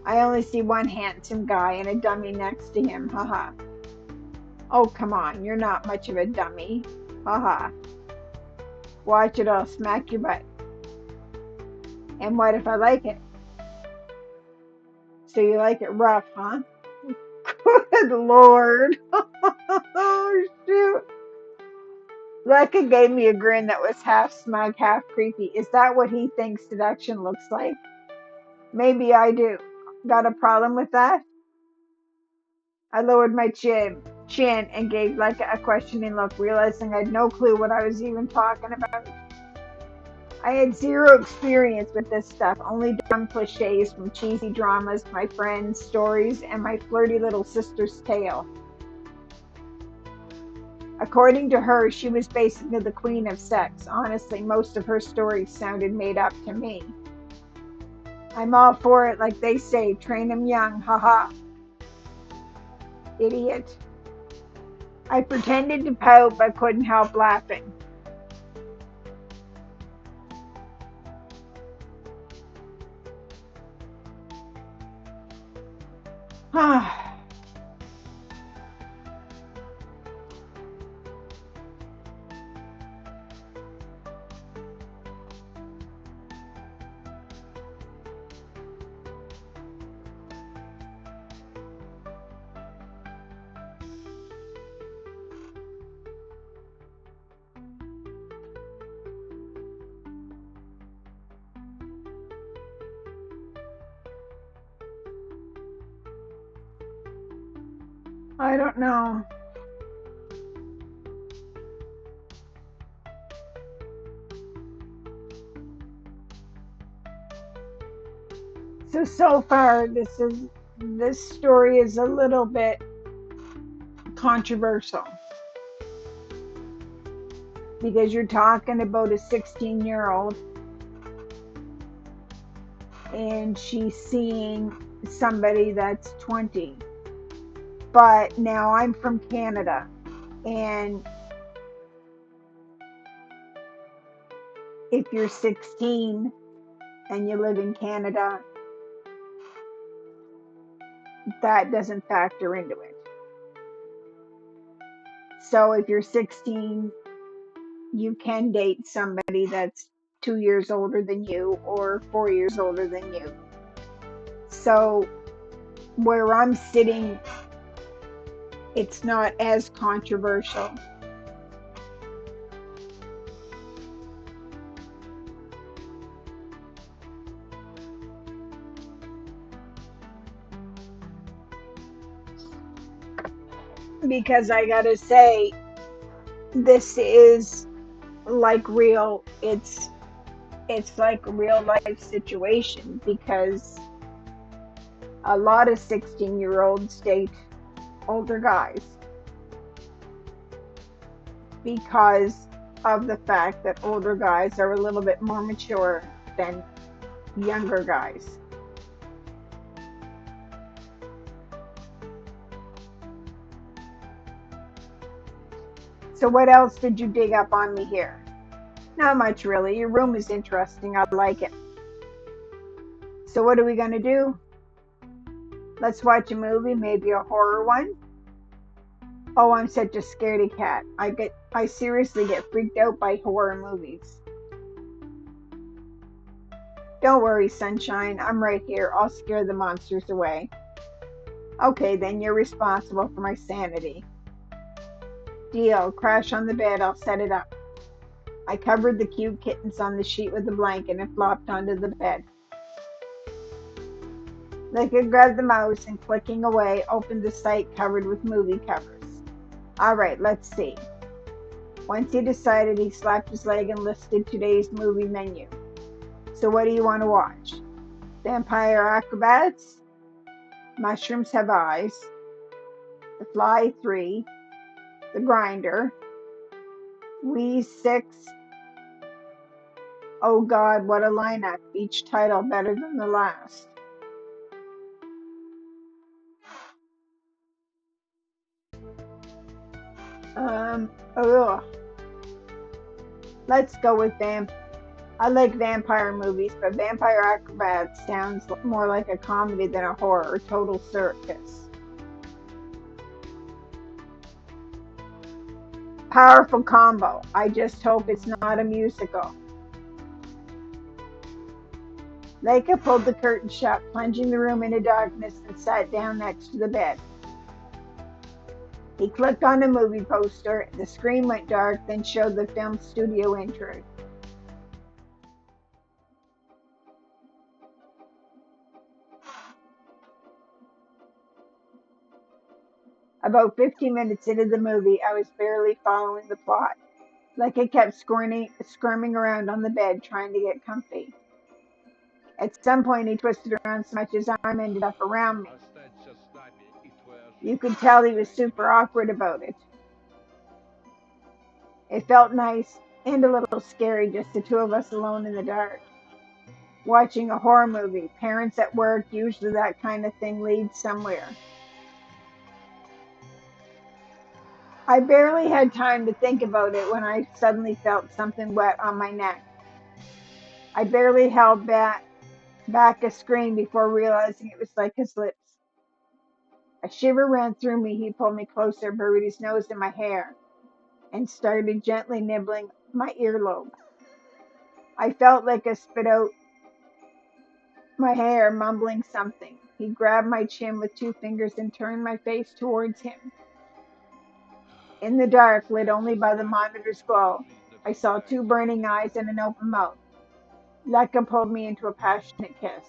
I only see one handsome guy and a dummy next to him. Haha. Oh, come on. You're not much of a dummy. Haha. Watch it, I'll smack your butt. And what if I like it? So you like it rough, huh? Good Lord. Oh, shoot. Lekka gave me a grin that was half smug, half creepy. Is that what he thinks seduction looks like? Maybe I do. Got a problem with that? I lowered my chin and gave Lekka a questioning look, realizing I had no clue what I was even talking about. I had zero experience with this stuff, only dumb cliches from cheesy dramas, my friends' stories, and my flirty little sister's tale. According to her, she was basically the queen of sex. Honestly, most of her stories sounded made up to me. I'm all for it, like they say, train 'em young, haha. Idiot. I pretended to pout but couldn't help laughing. I don't know. So far this story is a little bit controversial because you're talking about a 16-year-old and she's seeing somebody that's 20. But now I'm from Canada, and if you're 16 and you live in Canada, that doesn't factor into it. So if you're 16, you can date somebody that's 2 years older than you or 4 years older than you. So where I'm sitting, it's not as controversial. Because I gotta say, this is like real, it's like a real life situation because a lot of 16-year-olds date older guys because of the fact that older guys are a little bit more mature than younger guys. So what else did you dig up on me here? Not much really. Your room is interesting. I like it. So what are we going to do? Let's watch a movie, maybe a horror one. Oh, I'm such a scaredy cat. I seriously get freaked out by horror movies. Don't worry, sunshine. I'm right here. I'll scare the monsters away. Okay, then you're responsible for my sanity. Deal. Crash on the bed. I'll set it up. I covered the cute kittens on the sheet with a blanket and flopped onto the bed. Lekka grabbed the mouse and clicking away, opened the site covered with movie covers. All right, let's see. Once he decided, he slapped his leg and listed today's movie menu. So what do you want to watch? Vampire Acrobats, Mushrooms Have Eyes, The Fly 3, The Grinder, We 6. Oh God, what a lineup! Each title better than the last. Ugh. Let's go with I like vampire movies, but Vampire Acrobats sounds more like a comedy than a horror. Total circus. Powerful combo. I just hope it's not a musical. Leica pulled the curtain shut, plunging the room into darkness, and sat down next to the bed. He clicked on a movie poster. The screen went dark, then showed the film studio intro. About 15 minutes into the movie, I was barely following the plot. Leica kept squirming around on the bed, trying to get comfy. At some point, he twisted around so much his arm ended up around me. You could tell he was super awkward about it. It felt nice and a little scary, just the two of us alone in the dark. Watching a horror movie, parents at work, usually that kind of thing leads somewhere. I barely had time to think about it when I suddenly felt something wet on my neck. I barely held back a scream before realizing it was like his lips. A shiver ran through me. He pulled me closer, buried his nose in my hair, and started gently nibbling my earlobe. I felt like I spit out my hair, mumbling something. He grabbed my chin with two fingers and turned my face towards him. In the dark, lit only by the monitor's glow, I saw two burning eyes and an open mouth. Leica pulled me into a passionate kiss.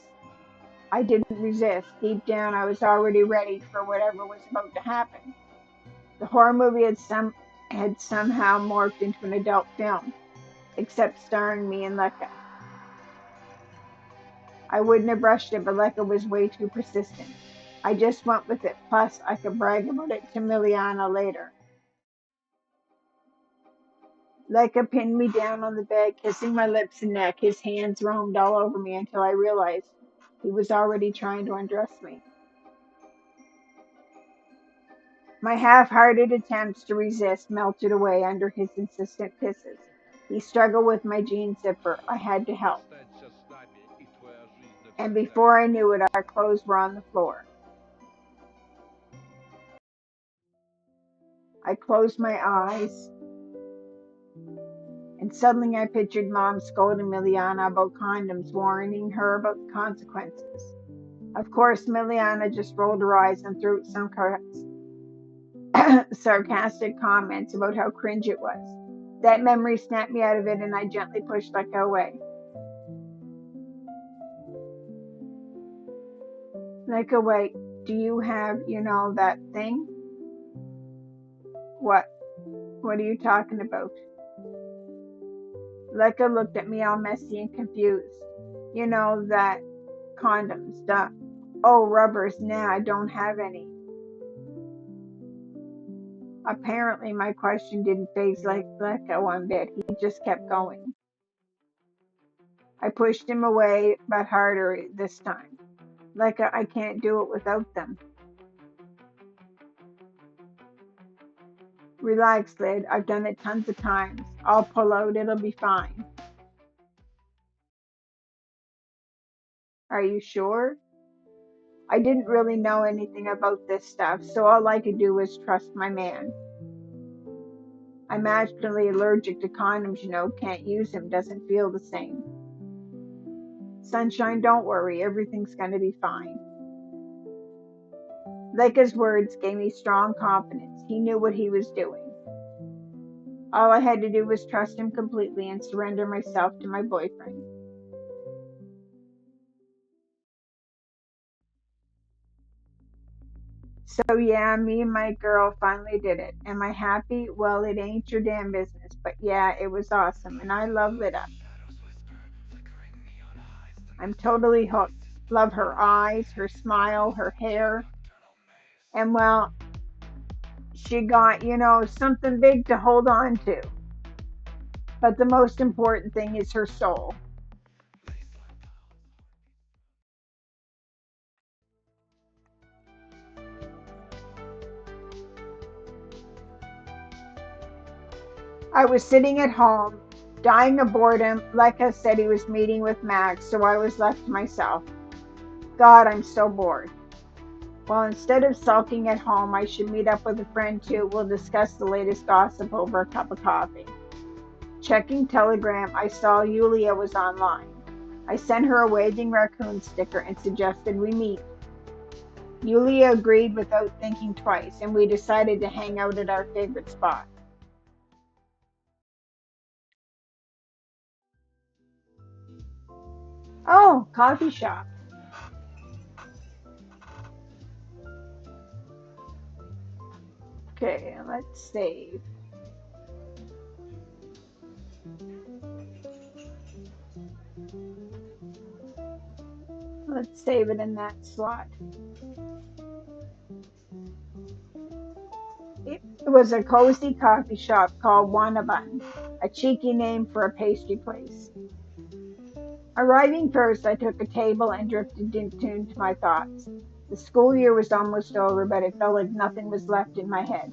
I didn't resist. Deep down, I was already ready for whatever was about to happen. The horror movie had somehow morphed into an adult film, except starring me and Leica. I wouldn't have brushed it, but Leica was way too persistent. I just went with it. Plus, I could brag about it to Miliana later. Leica pinned me down on the bed, kissing my lips and neck. His hands roamed all over me until I realized he was already trying to undress me. My half-hearted attempts to resist melted away under his insistent kisses. He struggled with my jean zipper. I had to help. And before I knew it, our clothes were on the floor. I closed my eyes, and suddenly I pictured Mom scolding Miliana about condoms, warning her about the consequences. Of course, Miliana just rolled her eyes and threw some sarcastic comments about how cringe it was. That memory snapped me out of it, and I gently pushed Leica away. Leica, wait, do you have, that thing? What? What are you talking about? Leica looked at me all messy and confused. You know, that condoms, duh. Oh, rubbers, nah, I don't have any. Apparently, my question didn't faze Leica one bit. He just kept going. I pushed him away, but harder this time. Leica, I can't do it without them. Relax, Lid. I've done it tons of times. I'll pull out. It'll be fine. Are you sure? I didn't really know anything about this stuff, so all I could do was trust my man. I'm actually allergic to condoms, can't use them, doesn't feel the same. Sunshine, don't worry, everything's gonna be fine. Leica's words gave me strong confidence. He knew what he was doing. All I had to do was trust him completely and surrender myself to my boyfriend. So yeah, me and my girl finally did it. Am I happy? Well, it ain't your damn business. But yeah, it was awesome, and I love Lit Up. I'm totally hooked. love her eyes, her smile, her hair. And well, she got, something big to hold on to. But the most important thing is her soul. I was sitting at home, dying of boredom. Lekka said he was meeting with Max, so I was left to myself. God, I'm so bored. Well, instead of sulking at home, I should meet up with a friend too. We'll discuss the latest gossip over a cup of coffee. Checking Telegram, I saw Yulia was online. I sent her a waving raccoon sticker and suggested we meet. Yulia agreed without thinking twice, and we decided to hang out at our favorite spot. Oh, coffee shop. Okay, let's save. Let's save it in that slot. It was a cozy coffee shop called Wannaban, a cheeky name for a pastry place. Arriving first, I took a table and drifted into my thoughts. The school year was almost over, but it felt like nothing was left in my head.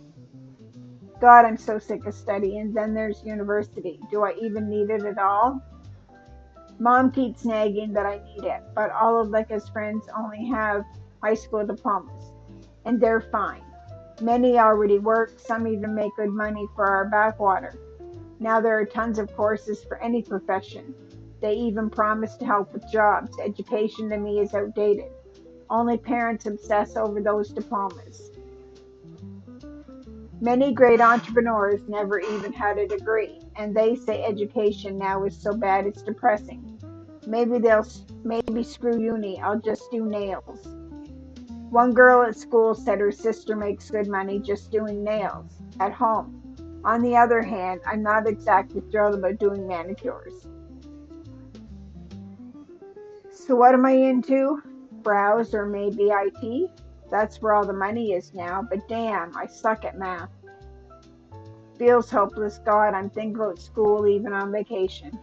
God, I'm so sick of studying. Then there's university. Do I even need it at all? Mom keeps nagging that I need it, but all of Lekka's friends only have high school diplomas, and they're fine. Many already work, some even make good money for our backwater. Now there are tons of courses for any profession. They even promise to help with jobs. Education to me is outdated. Only parents obsess over those diplomas. Many great entrepreneurs never even had a degree, and they say education now is so bad it's depressing. Maybe screw uni, I'll just do nails. One girl at school said her sister makes good money just doing nails at home. On the other hand, I'm not exactly thrilled about doing manicures. So what am I into? Browse or maybe IT? That's where all the money is now, but damn, I suck at math. Feels hopeless. God, I'm thinking about school even on vacation.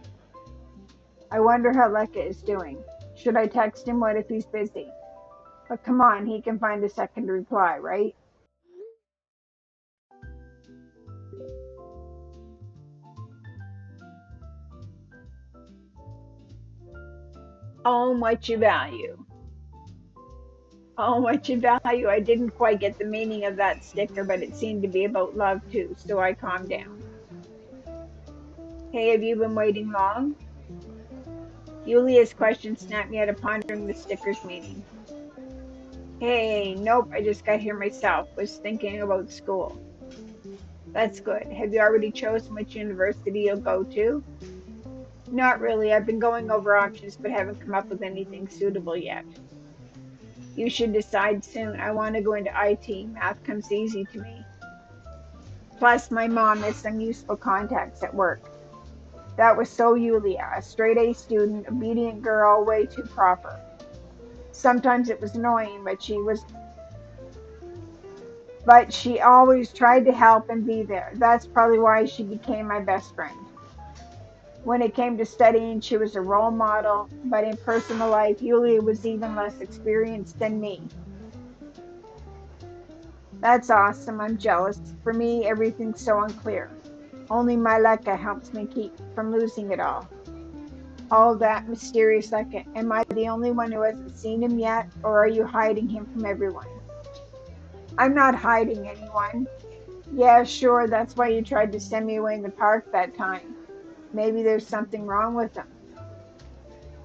I wonder how Lekka is doing. Should I text him? What if he's busy? But come on, he can find a second to reply, right? Own what you value. Own what you value. I didn't quite get the meaning of that sticker, but it seemed to be about love too, so I calmed down. Hey, have you been waiting long? Yulia's question snapped me out of pondering the sticker's meaning. Hey, nope, I just got here myself. Was thinking about school. That's good. Have you already chosen which university you'll go to? Not really. I've been going over options but haven't come up with anything suitable yet. You should decide soon. I want to go into IT. Math comes easy to me. Plus, my mom has some useful contacts at work. That was so Yulia, a straight A student, obedient girl, way too proper. Sometimes it was annoying, but she always tried to help and be there. That's probably why she became my best friend. When it came to studying, she was a role model, but in personal life, Yulia was even less experienced than me. That's awesome. I'm jealous. For me, everything's so unclear. Only my Lekka helps me keep from losing it all. All that mysterious Lekka. Am I the only one who hasn't seen him yet, or are you hiding him from everyone? I'm not hiding anyone. Yeah, sure, that's why you tried to send me away in the park that time. Maybe there's something wrong with him.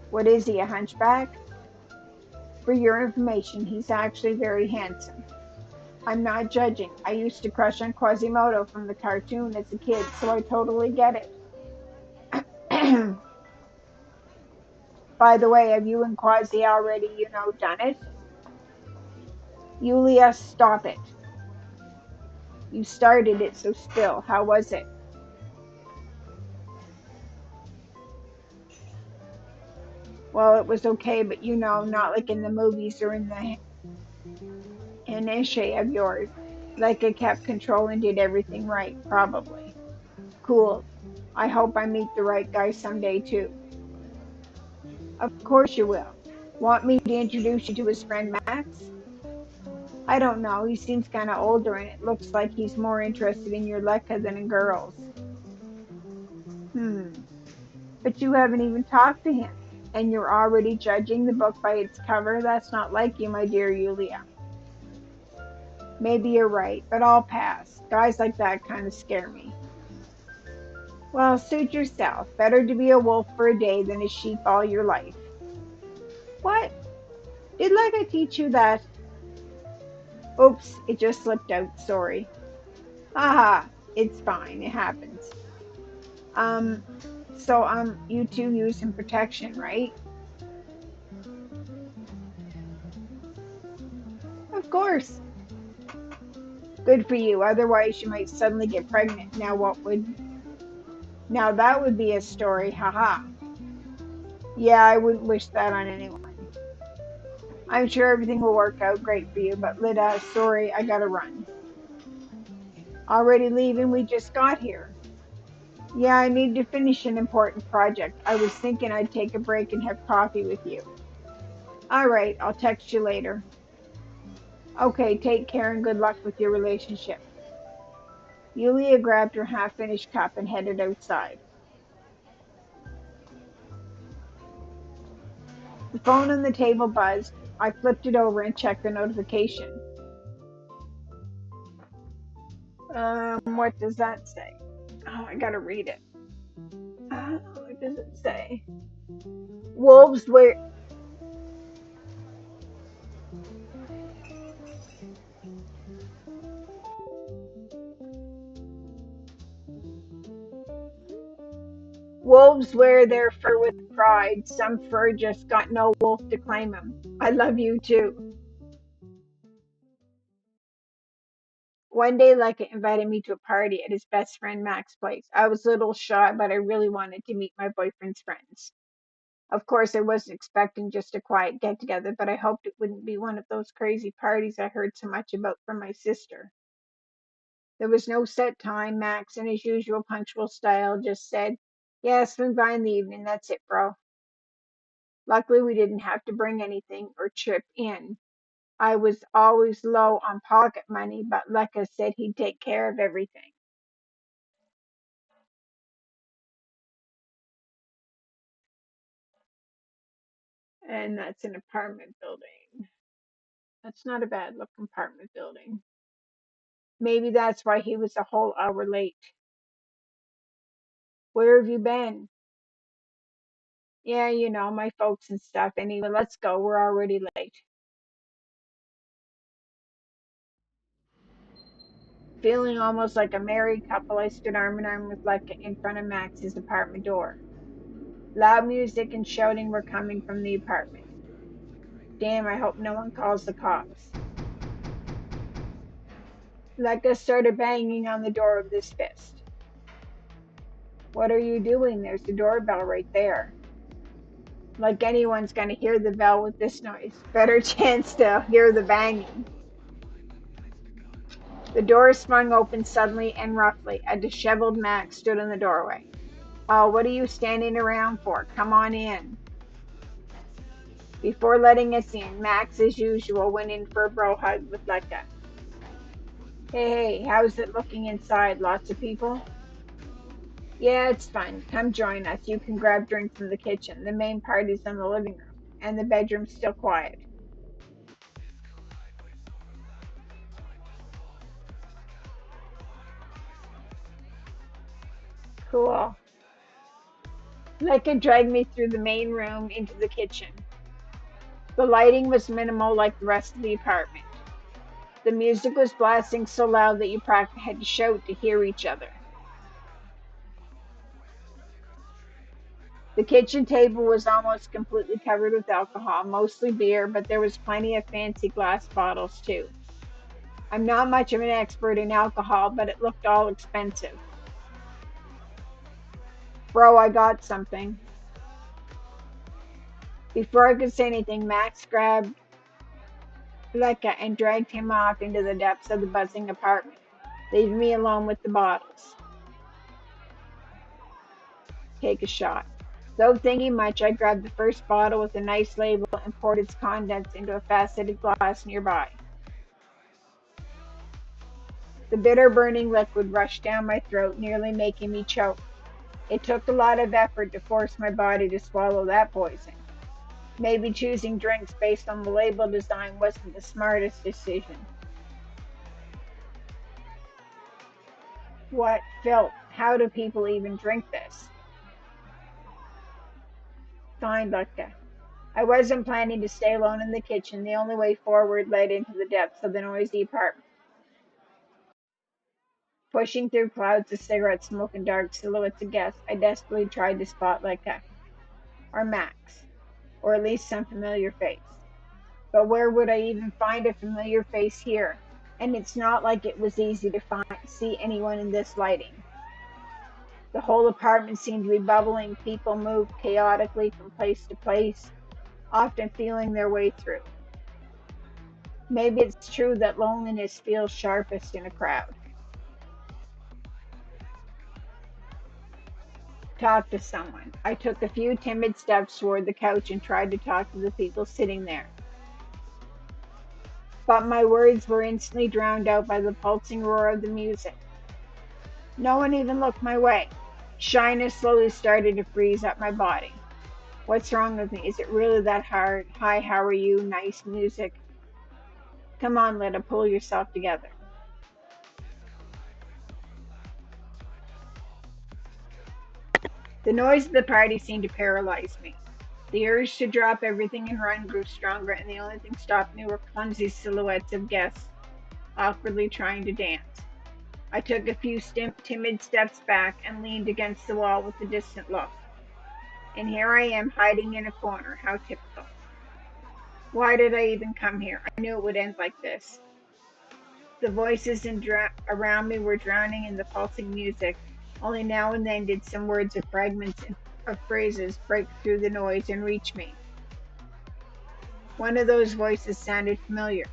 What is he, a hunchback? For your information, he's actually very handsome. I'm not judging. I used to crush on Quasimodo from the cartoon as a kid, so I totally get it. By the way, have you and Quasi already, done it? Yulia, stop it. You started it, so still. How was it? Well, it was okay, but not like in the movies or in the essay of yours. Like I kept control and did everything right, probably. Cool. I hope I meet the right guy someday too. Of course you will. Want me to introduce you to his friend Max? I don't know. He seems kind of older and it looks like he's more interested in your Lekka than in girls. Hmm. But you haven't even talked to him. And you're already judging the book by its cover? That's not like you, my dear Yulia. Maybe you're right, but I'll pass. Guys like that kind of scare me. Well, suit yourself. Better to be a wolf for a day than a sheep all your life. What? Did Lekka teach you that? Oops, it just slipped out. Sorry. Haha, it's fine. It happens. Um, you two use some protection, right? Of course. Good for you. Otherwise, you might suddenly get pregnant. Now that would be a story. Haha. Yeah, I wouldn't wish that on anyone. I'm sure everything will work out great for you, but Lida, sorry, I gotta run. Already leaving? We just got here. Yeah, I need to finish an important project. I was thinking I'd take a break and have coffee with you. All right, I'll text you later. Okay, take care and good luck with your relationship. Yulia grabbed her half finished cup and headed outside. The phone on the table buzzed. I flipped it over and checked the notification. What does that say? Oh, I gotta read it. What does it say? Wolves wear Wolves wear their fur with pride. Some fur just got no wolf to claim 'em. I love you too. One day, Lekka invited me to a party at his best friend Max's place. I was a little shy, but I really wanted to meet my boyfriend's friends. Of course, I wasn't expecting just a quiet get together, but I hoped it wouldn't be one of those crazy parties I heard so much about from my sister. There was no set time. Max, in his usual punctual style, just said, "Yeah, swing by in the evening. That's it, bro." Luckily, we didn't have to bring anything or chip in. I was always low on pocket money, but Lekka said he'd take care of everything. And that's an apartment building. That's not a bad looking apartment building. Maybe that's why he was a whole hour late. Where have you been? Yeah, my folks and stuff. Anyway, let's go. We're already late. Feeling almost like a married couple, I stood arm in arm with Lekka in front of Max's apartment door. Loud music and shouting were coming from the apartment. Damn, I hope no one calls the cops. Lekka started banging on the door with his fist. What are you doing? There's the doorbell right there. Like anyone's gonna hear the bell with this noise. Better chance to hear the banging. The door swung open suddenly and roughly. A disheveled Max stood in the doorway. Oh, what are you standing around for? Come on in. Before letting us in, Max, as usual, went in for a bro hug with Lekka. Hey, how's it looking inside? Lots of people? Yeah, it's fun. Come join us. You can grab drinks in the kitchen. The main party's in the living room, and the bedroom's still quiet. Cool. Lekka dragged me through the main room into the kitchen. The lighting was minimal like the rest of the apartment. The music was blasting so loud that you practically had to shout to hear each other. The kitchen table was almost completely covered with alcohol, mostly beer, but there was plenty of fancy glass bottles too. I'm not much of an expert in alcohol, but it looked all expensive. Bro, I got something. Before I could say anything, Max grabbed Leka and dragged him off into the depths of the buzzing apartment, leaving me alone with the bottles. Take a shot. Without thinking much, I grabbed the first bottle with a nice label and poured its contents into a faceted glass nearby. The bitter burning liquid rushed down my throat, nearly making me choke. It took a lot of effort to force my body to swallow that poison. Maybe choosing drinks based on the label design wasn't the smartest decision. What filth? How do people even drink this? Fine, Lucka. I wasn't planning to stay alone in the kitchen. The only way forward led into the depths of the noisy apartment. Pushing through clouds of cigarette smoke and dark silhouettes of guests, I desperately tried to spot Lucka, or Max, or at least some familiar face. But where would I even find a familiar face here? And it's not like it was easy to see anyone in this lighting. The whole apartment seemed to be bubbling. People moved chaotically from place to place, often feeling their way through. Maybe it's true that loneliness feels sharpest in a crowd. Talk to someone. I took a few timid steps toward the couch and tried to talk to the people sitting there. But my words were instantly drowned out by the pulsing roar of the music. No one even looked my way. Shyness slowly started to freeze up my body. What's wrong with me? Is it really that hard? Hi, how are you? Nice music. Come on, Letta, pull yourself together. The noise of the party seemed to paralyze me. The urge to drop everything and run grew stronger, and the only thing stopping me were clumsy silhouettes of guests awkwardly trying to dance. I took a few timid steps back and leaned against the wall with a distant look. And here I am hiding in a corner. How typical. Why did I even come here? I knew it would end like this. The voices around me were drowning in the pulsing music. Only now and then did some words or fragments of phrases break through the noise and reach me. One of those voices sounded familiar.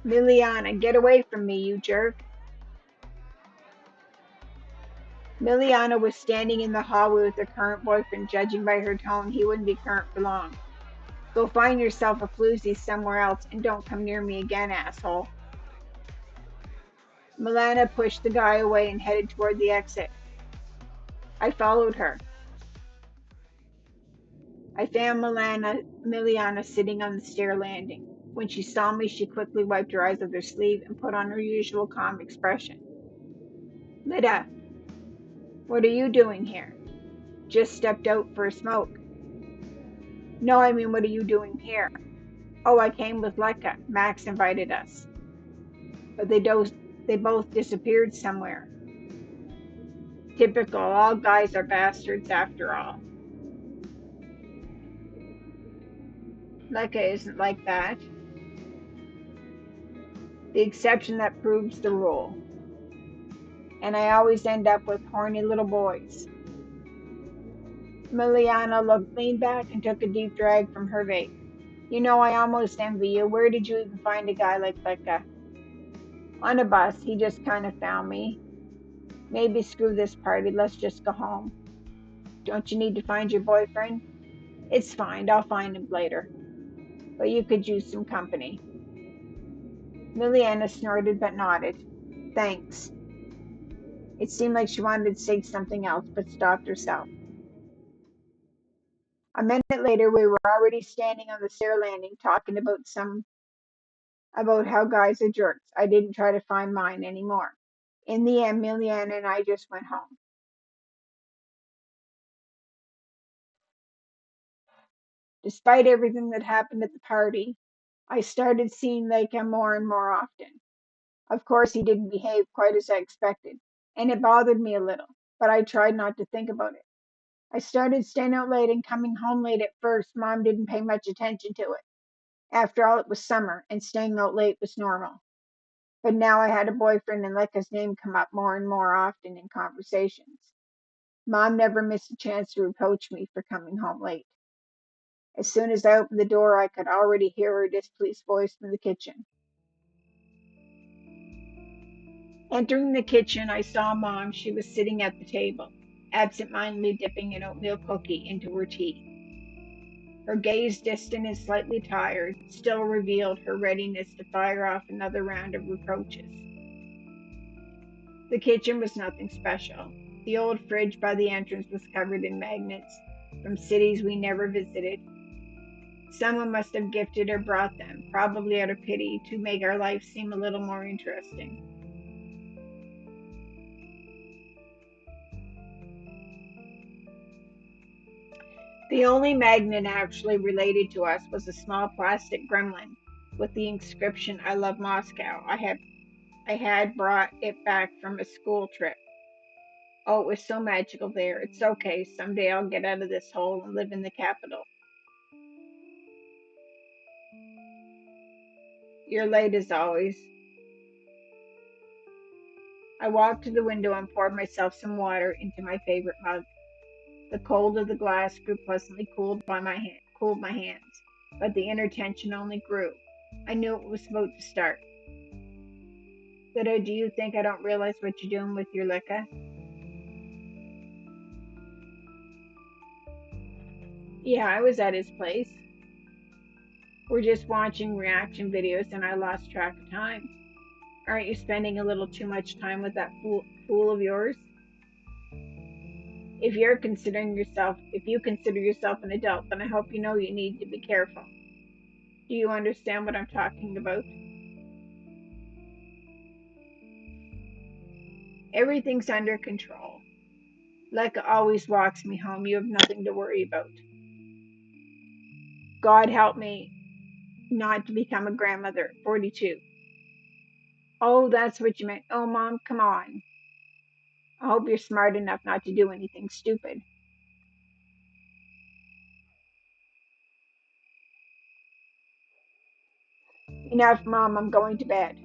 Miliana, get away from me, you jerk. Miliana was standing in the hallway with her current boyfriend. Judging by her tone, he wouldn't be current for long. Go find yourself a floozy somewhere else and don't come near me again, asshole. Milana pushed the guy away and headed toward the exit. I followed her. I found Miliana sitting on the stair landing. When she saw me, she quickly wiped her eyes with her sleeve and put on her usual calm expression. Lida, what are you doing here? Just stepped out for a smoke. No, I mean, what are you doing here? Oh, I came with Leica. Max invited us. But they both disappeared somewhere. Typical, all guys are bastards after all. Leica isn't like that. The exception that proves the rule. And I always end up with horny little boys. Leaned back and took a deep drag from her vape. You know, I almost envy you. Where did you even find a guy like Becca? On a bus. He just kind of found me. Maybe screw this party. Let's just go home. Don't you need to find your boyfriend? It's fine. I'll find him later. But you could use some company. Miliana snorted but nodded. Thanks. It seemed like she wanted to say something else, but stopped herself. A minute later, we were already standing on the stair landing, talking about how guys are jerks. I didn't try to find mine anymore. In the end, Miliana and I just went home. Despite everything that happened at the party, I started seeing Leica more and more often. Of course, he didn't behave quite as I expected, and it bothered me a little, but I tried not to think about it. I started staying out late and coming home late at first. Mom didn't pay much attention to it. After all, it was summer, and staying out late was normal. But now I had a boyfriend, and Leica's name come up more and more often in conversations. Mom never missed a chance to reproach me for coming home late. As soon as I opened the door, I could already hear her displeased voice from the kitchen. Entering the kitchen, I saw Mom. She was sitting at the table, absent-mindedly dipping an oatmeal cookie into her tea. Her gaze, distant and slightly tired, still revealed her readiness to fire off another round of reproaches. The kitchen was nothing special. The old fridge by the entrance was covered in magnets from cities we never visited. Someone must have gifted or brought them, probably out of pity, to make our life seem a little more interesting. The only magnet actually related to us was a small plastic gremlin with the inscription "I love Moscow." I had brought it back from a school trip. Oh, it was so magical there. It's okay. Someday I'll get out of this hole and live in the capital. You're late as always. I walked to the window and poured myself some water into my favorite mug. The cold of the glass grew pleasantly cooled my hands, but the inner tension only grew. I knew it was about to start. Lydia, do you think I don't realize what you're doing with your liquor? Yeah, I was at his place. We're just watching reaction videos and I lost track of time. Aren't you spending a little too much time with that fool of yours? If you consider yourself an adult, then I hope you know you need to be careful. Do you understand what I'm talking about? Everything's under control. Lecca always walks me home. You have nothing to worry about. God help me not to become a grandmother at 42. Oh, that's what you meant. Oh, Mom, come on. I hope you're smart enough not to do anything stupid. Enough, Mom, I'm going to bed.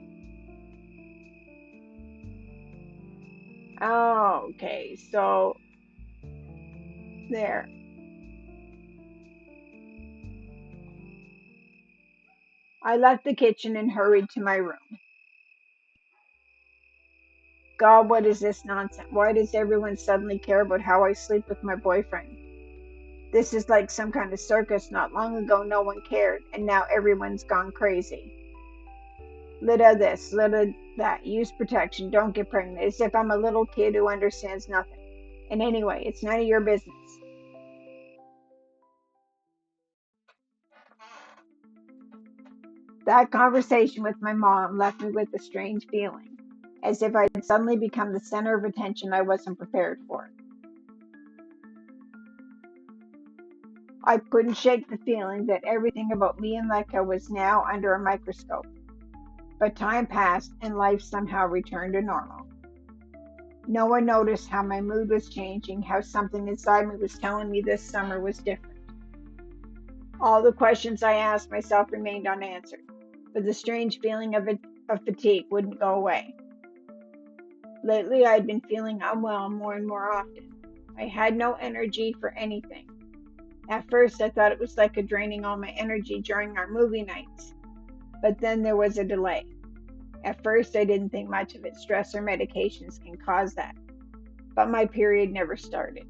Oh, okay, so there. I left the kitchen and hurried to my room. God, what is this nonsense? Why does everyone suddenly care about how I sleep with my boyfriend? This is like some kind of circus. Not long ago, no one cared, and now everyone's gone crazy. Little this, little that. Use protection. Don't get pregnant. As if I'm a little kid who understands nothing. And anyway, it's none of your business. That conversation with my mom left me with a strange feeling, as if I'd suddenly become the center of attention I wasn't prepared for. I couldn't shake the feeling that everything about me and Lecca was now under a microscope. But time passed and life somehow returned to normal. No one noticed how my mood was changing, how something inside me was telling me this summer was different. All the questions I asked myself remained unanswered, but the strange feeling of fatigue wouldn't go away. Lately, I'd been feeling unwell more and more often. I had no energy for anything. At first, I thought it was like draining all my energy during our movie nights, but then there was a delay. At first, I didn't think much of it. Stress or medications can cause that. But my period never started.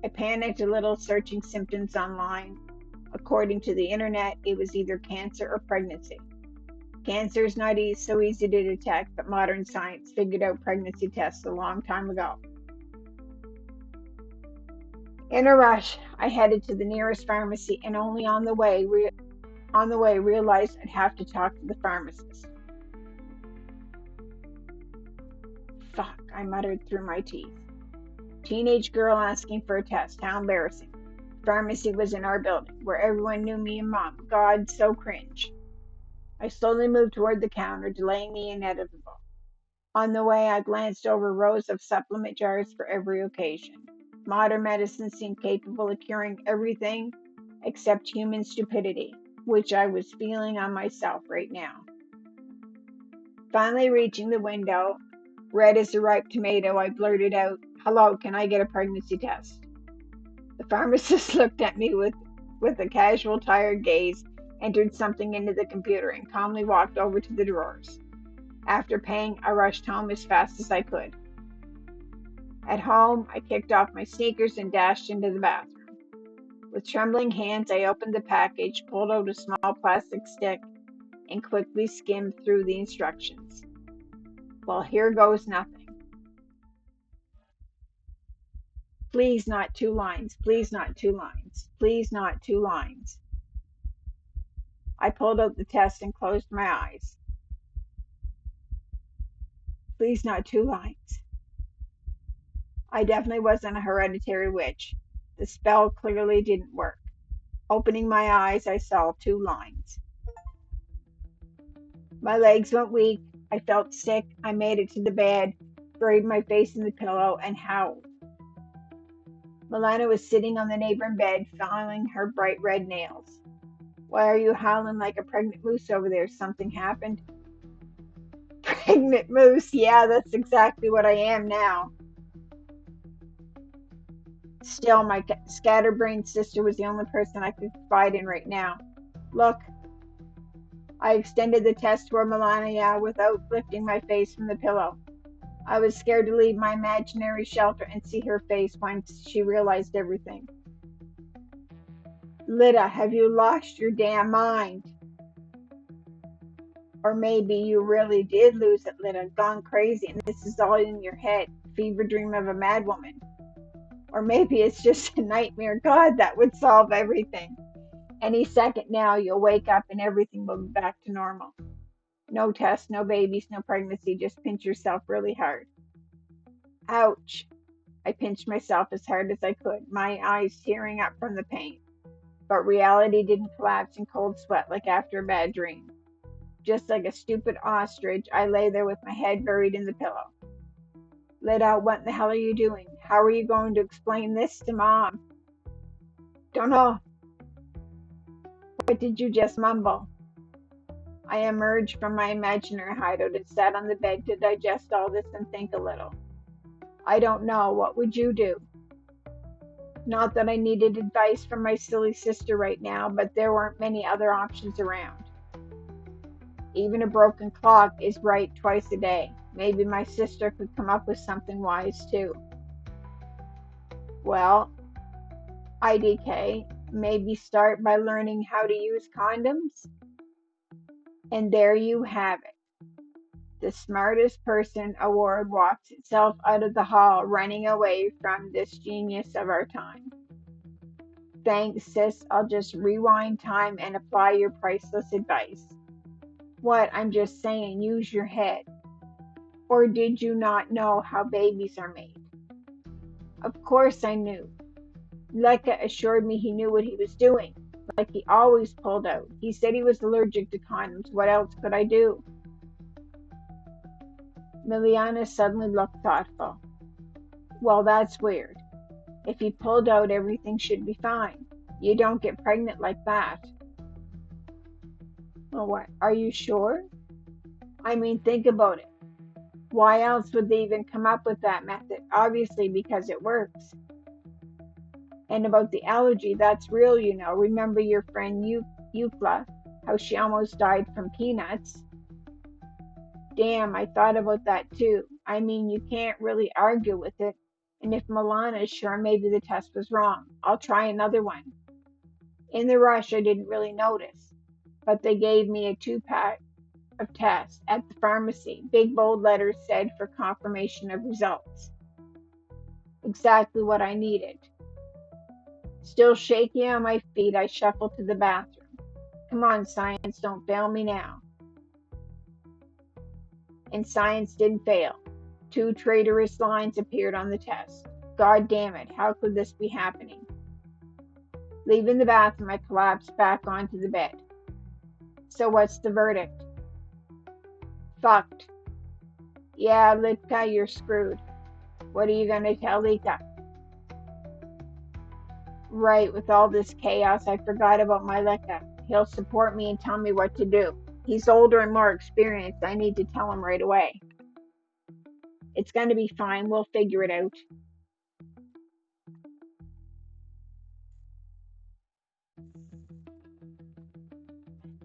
I panicked a little, searching symptoms online. According to the internet, it was either cancer or pregnancy. Cancer is not so easy to detect, but modern science figured out pregnancy tests a long time ago. In a rush, I headed to the nearest pharmacy and only on the way realized I'd have to talk to the pharmacist. Fuck, I muttered through my teeth. Teenage girl asking for a test. How embarrassing. Pharmacy was in our building, where everyone knew me and Mom. God, so cringe. I slowly moved toward the counter, delaying the inevitable. On the way, I glanced over rows of supplement jars for every occasion. Modern medicine seemed capable of curing everything except human stupidity, which I was feeling on myself right now. Finally reaching the window, red as a ripe tomato, I blurted out, Hello, can I get a pregnancy test? The pharmacist looked at me with a casual, tired gaze, entered something into the computer, and calmly walked over to the drawers. After paying, I rushed home as fast as I could. At home, I kicked off my sneakers and dashed into the bathroom. With trembling hands, I opened the package, pulled out a small plastic stick, and quickly skimmed through the instructions. Well, here goes nothing. Please not 2 lines, please not 2 lines, please not 2 lines. I pulled out the test and closed my eyes. Please not 2 lines. I definitely wasn't a hereditary witch. The spell clearly didn't work. Opening my eyes, I saw 2 lines. My legs went weak. I felt sick. I made it to the bed, buried my face in the pillow, and howled. Milana was sitting on the neighboring bed, filing her bright red nails. Why are you howling like a pregnant moose over there? Something happened? Pregnant moose? Yeah, that's exactly what I am now. Still, my scatterbrained sister was the only person I could confide in right now. Look. I extended the test toward Melania without lifting my face from the pillow. I was scared to leave my imaginary shelter and see her face once she realized everything. Lita, have you lost your damn mind? Or maybe you really did lose it, Lita, gone crazy, and this is all in your head, fever dream of a madwoman. Or maybe it's just a nightmare. God, that would solve everything. Any second now, you'll wake up and everything will be back to normal. No tests, no babies, no pregnancy, just pinch yourself really hard. Ouch! I pinched myself as hard as I could, my eyes tearing up from the pain. But reality didn't collapse in cold sweat like after a bad dream. Just like a stupid ostrich, I lay there with my head buried in the pillow. Lita, what in the hell are you doing? How are you going to explain this to Mom? Don't know. What did you just mumble? I emerged from my imaginary hideout and sat on the bed to digest all this and think a little. I don't know. What would you do? Not that I needed advice from my silly sister right now, but there weren't many other options around. Even a broken clock is right twice a day. Maybe my sister could come up with something wise too. Well, IDK, maybe start by learning how to use condoms. And there you have it. The Smartest Person Award walks itself out of the hall, running away from this genius of our time. Thanks, sis. I'll just rewind time and apply your priceless advice. What? I'm just saying, use your head. Or did you not know how babies are made? Of course I knew. Lekka assured me he knew what he was doing, like he always pulled out. He said he was allergic to condoms. What else could I do? Miliana suddenly looked thoughtful. Well, that's weird. If he pulled out, everything should be fine. You don't get pregnant like that. Well, what? Are you sure? I mean, think about it. Why else would they even come up with that method? Obviously, because it works. And about the allergy, that's real, you know. Remember your friend Eucla, how she almost died from peanuts? Damn, I thought about that too. I mean, you can't really argue with it. And if Milana is sure, maybe the test was wrong. I'll try another one. In the rush, I didn't really notice, but they gave me a 2-pack of tests at the pharmacy. Big bold letters said for confirmation of results. Exactly what I needed. Still shaky on my feet, I shuffled to the bathroom. Come on, science, don't fail me now. And science didn't fail. 2 traitorous lines appeared on the test. God damn it, how could this be happening? Leaving the bathroom, I collapsed back onto the bed. So what's the verdict? Fucked. Yeah, Litka, you're screwed. What are you gonna tell Lika? Right, with all this chaos, I forgot about my Lika. He'll support me and tell me what to do. He's older and more experienced. I need to tell him right away. It's gonna be fine. We'll figure it out.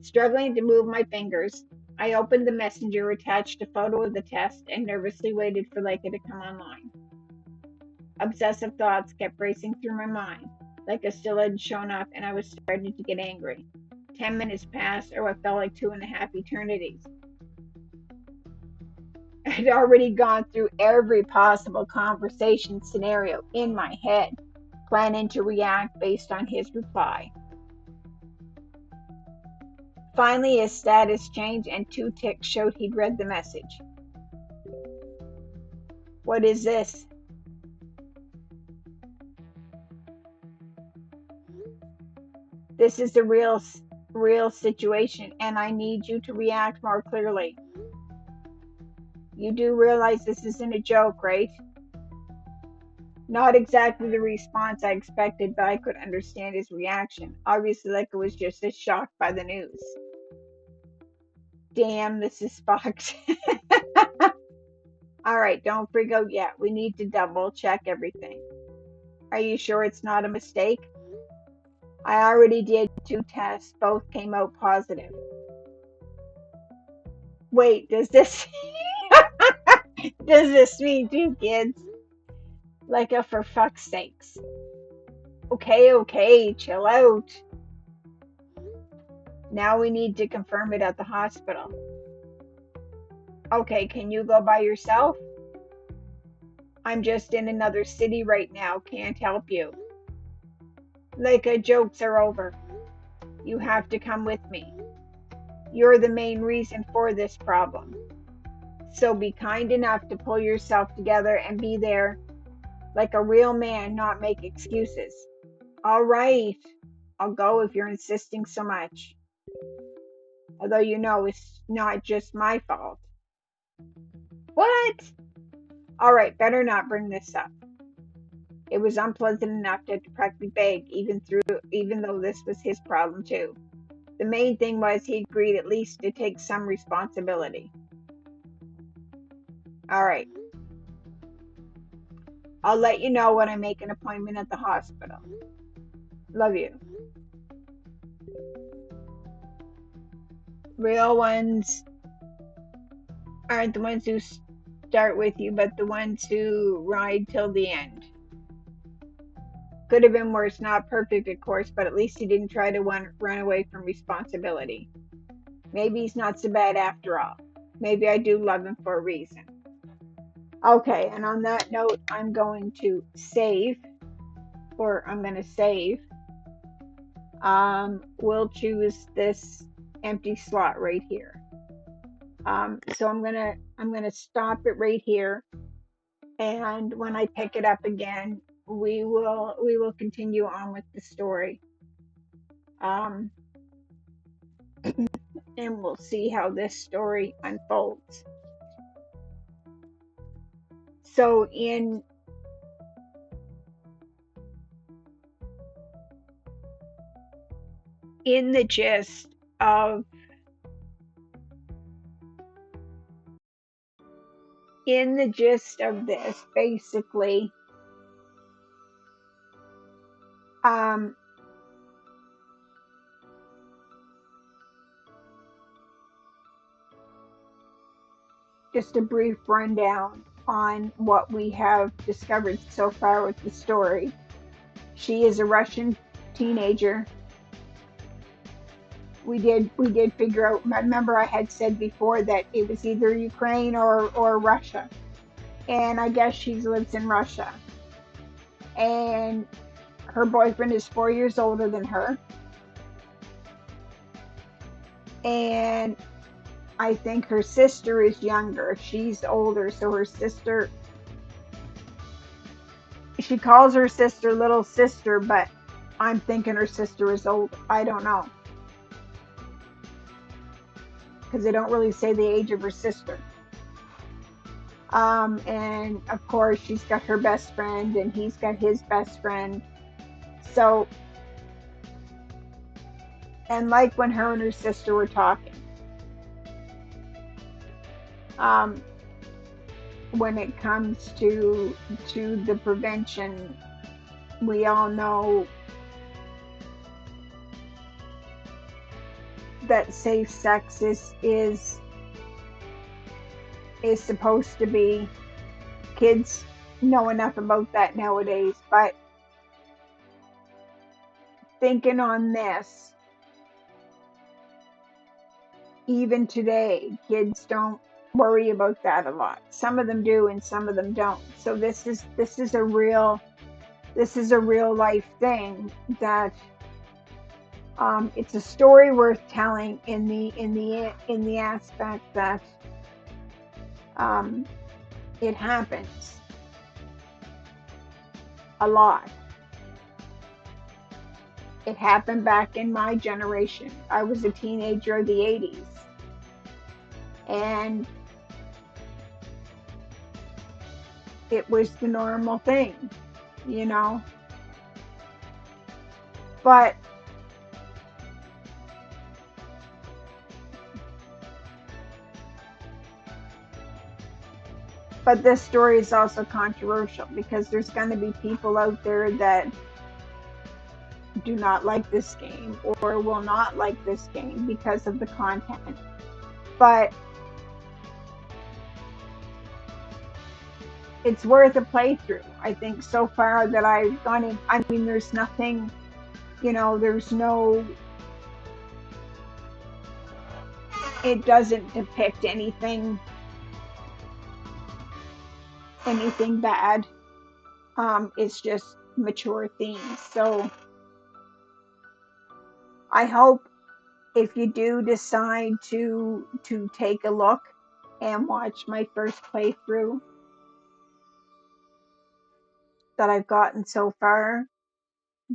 Struggling to move my fingers, I opened the messenger, attached a photo of the test, and nervously waited for Leica to come online. Obsessive thoughts kept racing through my mind. Leica still hadn't shown up, and I was starting to get angry. 10 minutes passed, or what felt like 2.5 eternities. I'd already gone through every possible conversation scenario in my head, planning to react based on his reply. Finally, his status changed and 2 ticks showed he'd read the message. What is this? This is a real situation, and I need you to react more clearly. You do realize this isn't a joke, right? Not exactly the response I expected, but I could understand his reaction. Obviously, Leica was just as shocked by the news. Damn, this is fucked. Alright, don't freak out yet. We need to double check everything. Are you sure it's not a mistake? I already did 2 tests. Both came out positive. Wait, does this does this mean 2 kids? Leica, for fuck's sakes. Okay, chill out. Now we need to confirm it at the hospital. Okay, can you go by yourself? I'm just in another city right now, can't help you. Leica, jokes are over. You have to come with me. You're the main reason for this problem. So be kind enough to pull yourself together and be there like a real man, not make excuses. All right, I'll go if you're insisting so much. Although you know it's not just my fault. What? All right, better not bring this up. It was unpleasant enough to practically beg, even though this was his problem too. The main thing was he agreed at least to take some responsibility. All right. I'll let you know when I make an appointment at the hospital. Love you. Real ones aren't the ones who start with you, but the ones who ride till the end. Could have been worse, not perfect, of course, but at least he didn't try to run away from responsibility. Maybe he's not so bad after all. Maybe I do love him for a reason. Okay, and on that note, I'm going to save. We'll choose this empty slot right here. So I'm gonna stop it right here, and when I pick it up again, we will continue on with the story. And we'll see how this story unfolds. So in the gist of this, basically, just a brief rundown on what we have discovered so far with the story. She is a Russian teenager. We did figure out. Remember, I had said before that it was either Ukraine or Russia, and I guess she lives in Russia. And her boyfriend is 4 years older than her, and I think her sister is younger. She's older, so her sister. She calls her sister little sister, but I'm thinking her sister is old. I don't know. Because they don't really say the age of her sister. And of course, she's got her best friend, and he's got his best friend. So, and like when her and her sister were talking, when it comes to the prevention, we all know that safe sex is supposed to be. Kids know enough about that nowadays, but thinking on this, even today, kids don't worry about that a lot. Some of them do and some of them don't. So this is a real life thing that it's a story worth telling in the aspect that um, it happens a lot. It happened back in my generation. I was a teenager of the 80s. And it was the normal thing, you know. But this story is also controversial because there's going to be people out there that do not like this game or will not like this game because of the content. But it's worth a playthrough. I think so far that I've gone in, I mean, there's nothing, you know, there's no, it doesn't depict anything bad. It's just mature themes. So I hope if you do decide to take a look and watch my first playthrough that I've gotten so far,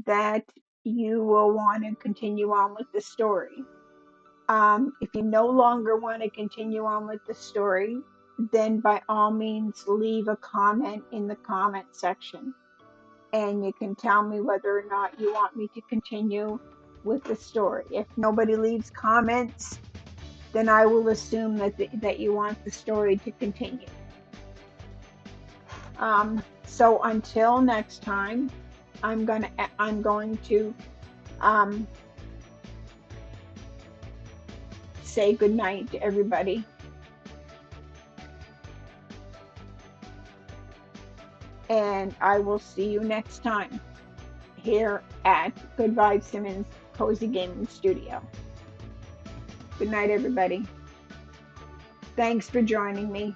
that you will want to continue on with the story. If you no longer want to continue on with the story, then by all means leave a comment in the comment section and you can tell me whether or not you want me to continue with the story. If nobody leaves comments, then I will assume that you want the story to continue. So until next time, I'm going to say goodnight to everybody. And I will see you next time here at Good Vibes Simmons Cozy Gaming Studio. Good night, everybody. Thanks for joining me.